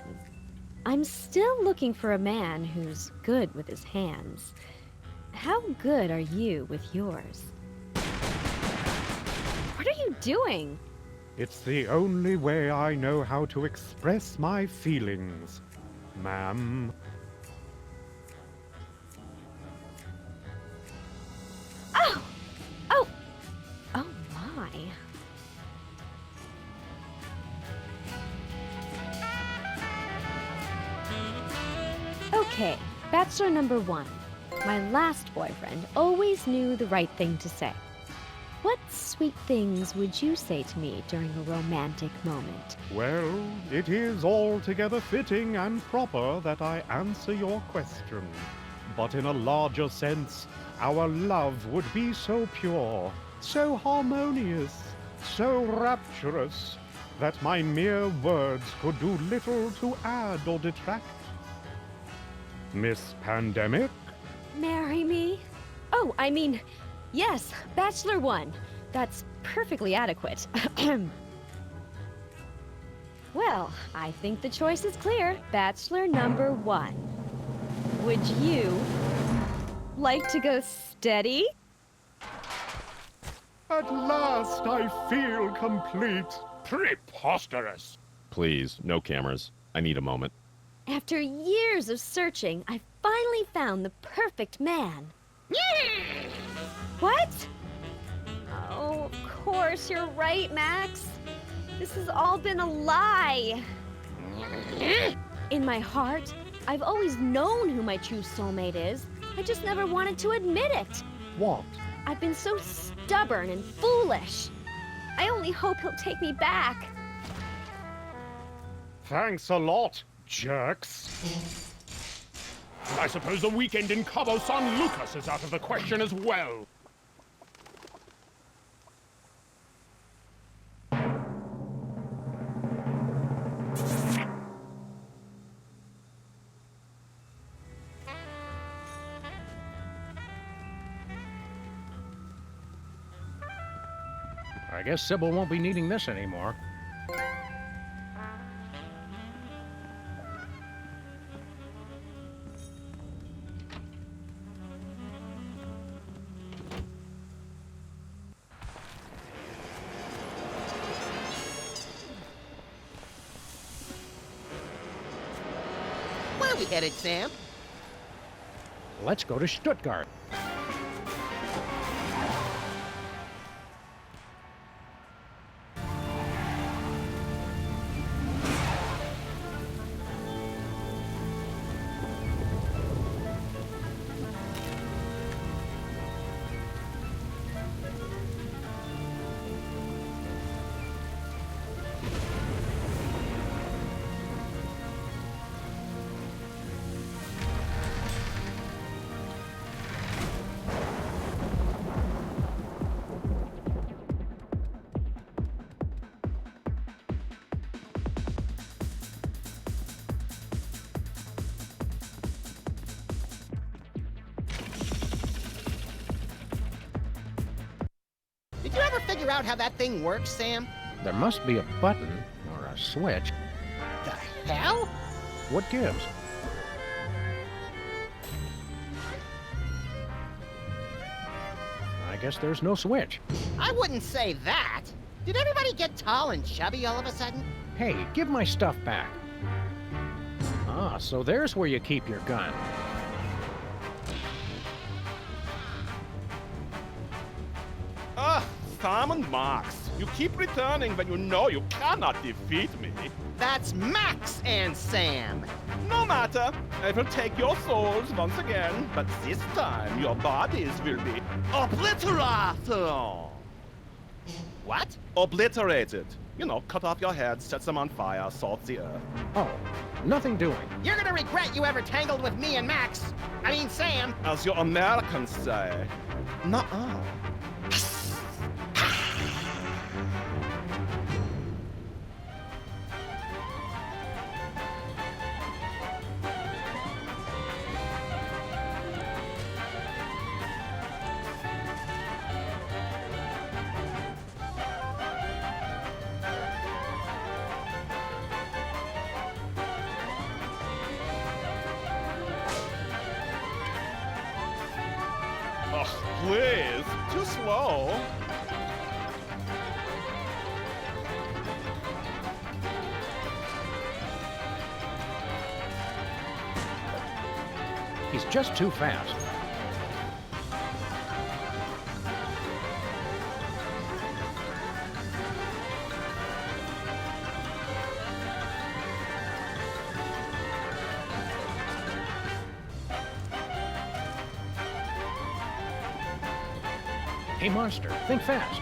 S5: I'm still looking for a man who's good with his hands. How good are you with yours? What are you doing?
S16: It's the only way I know how to express my feelings, ma'am.
S5: Oh! Oh! Oh my. Okay, Bachelor number 1. My last boyfriend always knew the right thing to say. What sweet things would you say to me during a romantic moment?
S16: Well, it is altogether fitting and proper that I answer your question. But in a larger sense, our love would be so pure, so harmonious, so rapturous, that my mere words could do little to add or detract. Miss Pandemic?
S5: Marry me? Oh, I mean, yes, Bachelor 1. That's perfectly adequate. Well, I think the choice is clear. Bachelor number 1. Would you like to go steady?
S16: At last I feel complete.
S10: Preposterous.
S11: Please, no cameras. I need a moment.
S5: After years of searching, I finally found the perfect man. What? Oh, of course, you're right, Max. This has all been a lie. In my heart, I've always known who my true soulmate is. I just never wanted to admit it.
S16: What?
S5: I've been so stubborn and foolish. I only hope he'll take me back.
S16: Thanks a lot, jerks.
S10: I suppose the weekend in Cabo San Lucas is out of the question as well.
S2: I guess Sybil won't be needing this anymore.
S3: Where are we headed, Sam?
S2: Let's go to Stuttgart.
S3: Did you ever figure out how that thing works, Sam?
S2: There must be a button or a switch.
S3: The hell?
S2: What gives? I guess there's no switch.
S3: I wouldn't say that. Did everybody get tall and chubby all of a sudden?
S2: Hey, give my stuff back. Ah, so there's where you keep your gun.
S1: Ah, Sam and Max. You keep returning when you know you cannot defeat me.
S3: That's Max and Sam.
S1: No matter. I will take your souls once again, but this time your bodies will be obliterated.
S3: What?
S1: Obliterated. You know, cut off your heads, set them on fire, salt the earth.
S2: Oh, nothing doing.
S3: You're gonna regret you ever tangled with me and Max. I mean, Sam.
S1: As your Americans say. Nuh-uh. Oh, please. Too slow.
S2: He's just too fast. Hey, monster, think fast.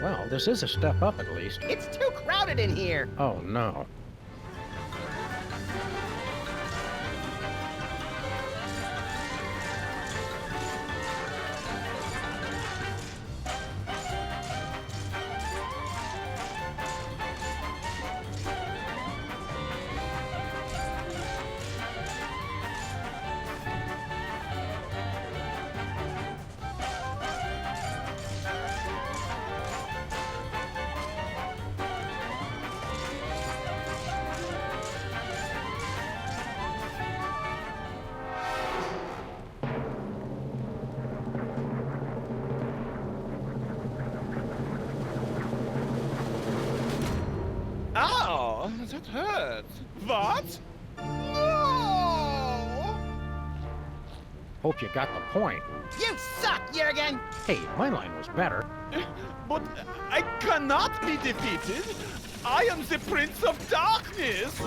S2: Well, this is a step up at least.
S3: It's too crowded in here.
S2: Oh, no.
S1: Ow! That hurts. What? No!
S2: Hope you got the point.
S3: You suck, Jurgen.
S2: Hey, my line was better.
S1: But I cannot be defeated. I am the Prince of Darkness.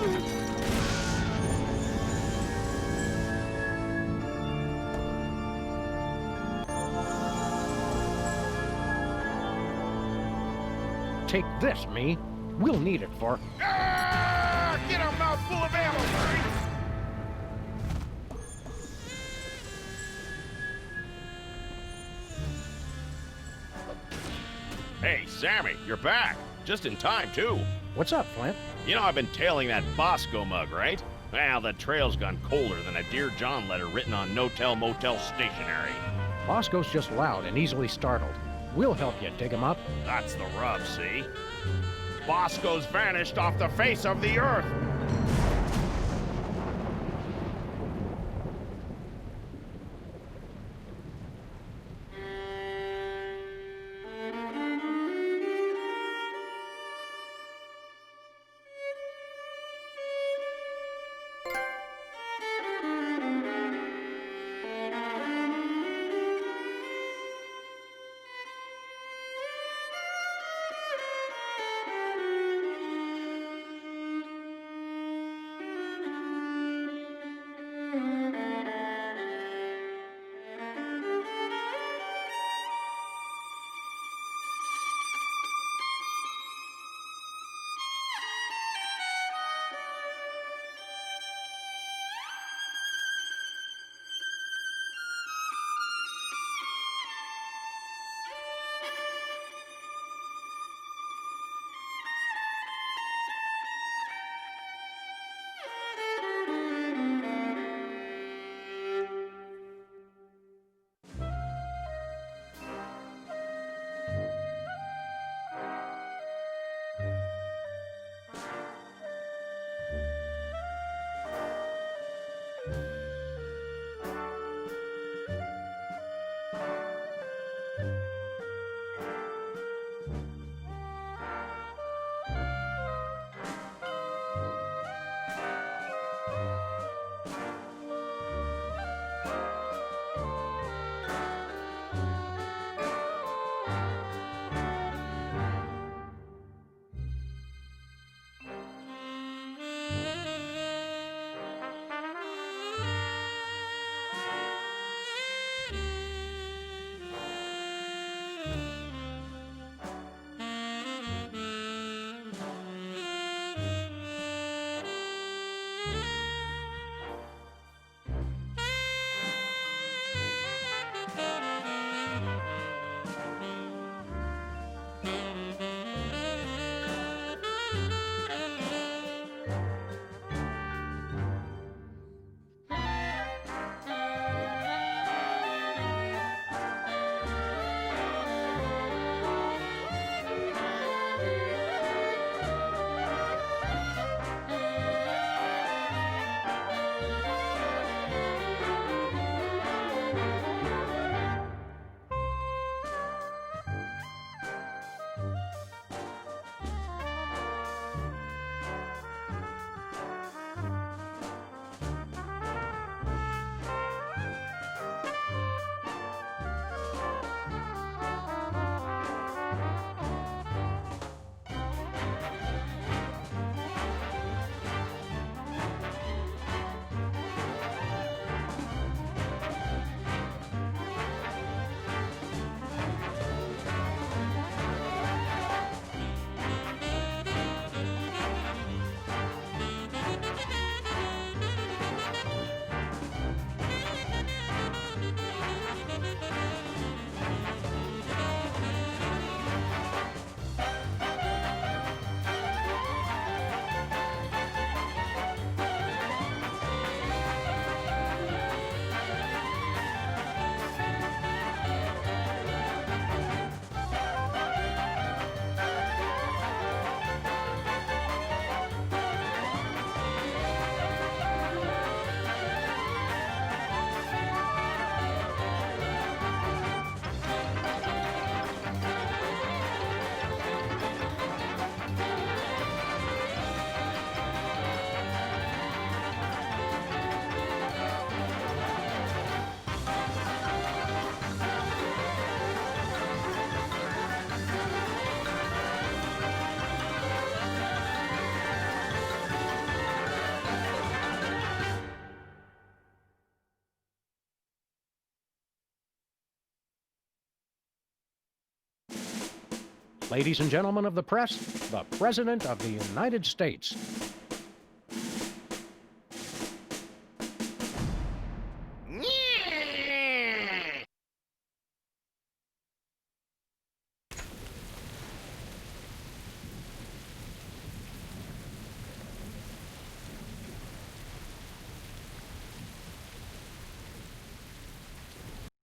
S2: Take this, me. We'll need it for...
S15: Ah! Get a mouthful of ammo, Marines! Hey, Sammy, you're back. Just in time, too.
S2: What's up, Flint?
S15: You know I've been tailing that Bosco mug, right? Well, the trail's gone colder than a Dear John letter written on no-tell motel stationery.
S2: Bosco's just loud and easily startled. We'll help you dig him up.
S15: That's the rub, see? Bosco's vanished off the face of the earth.
S2: Ladies and gentlemen of the press, the President of the United States.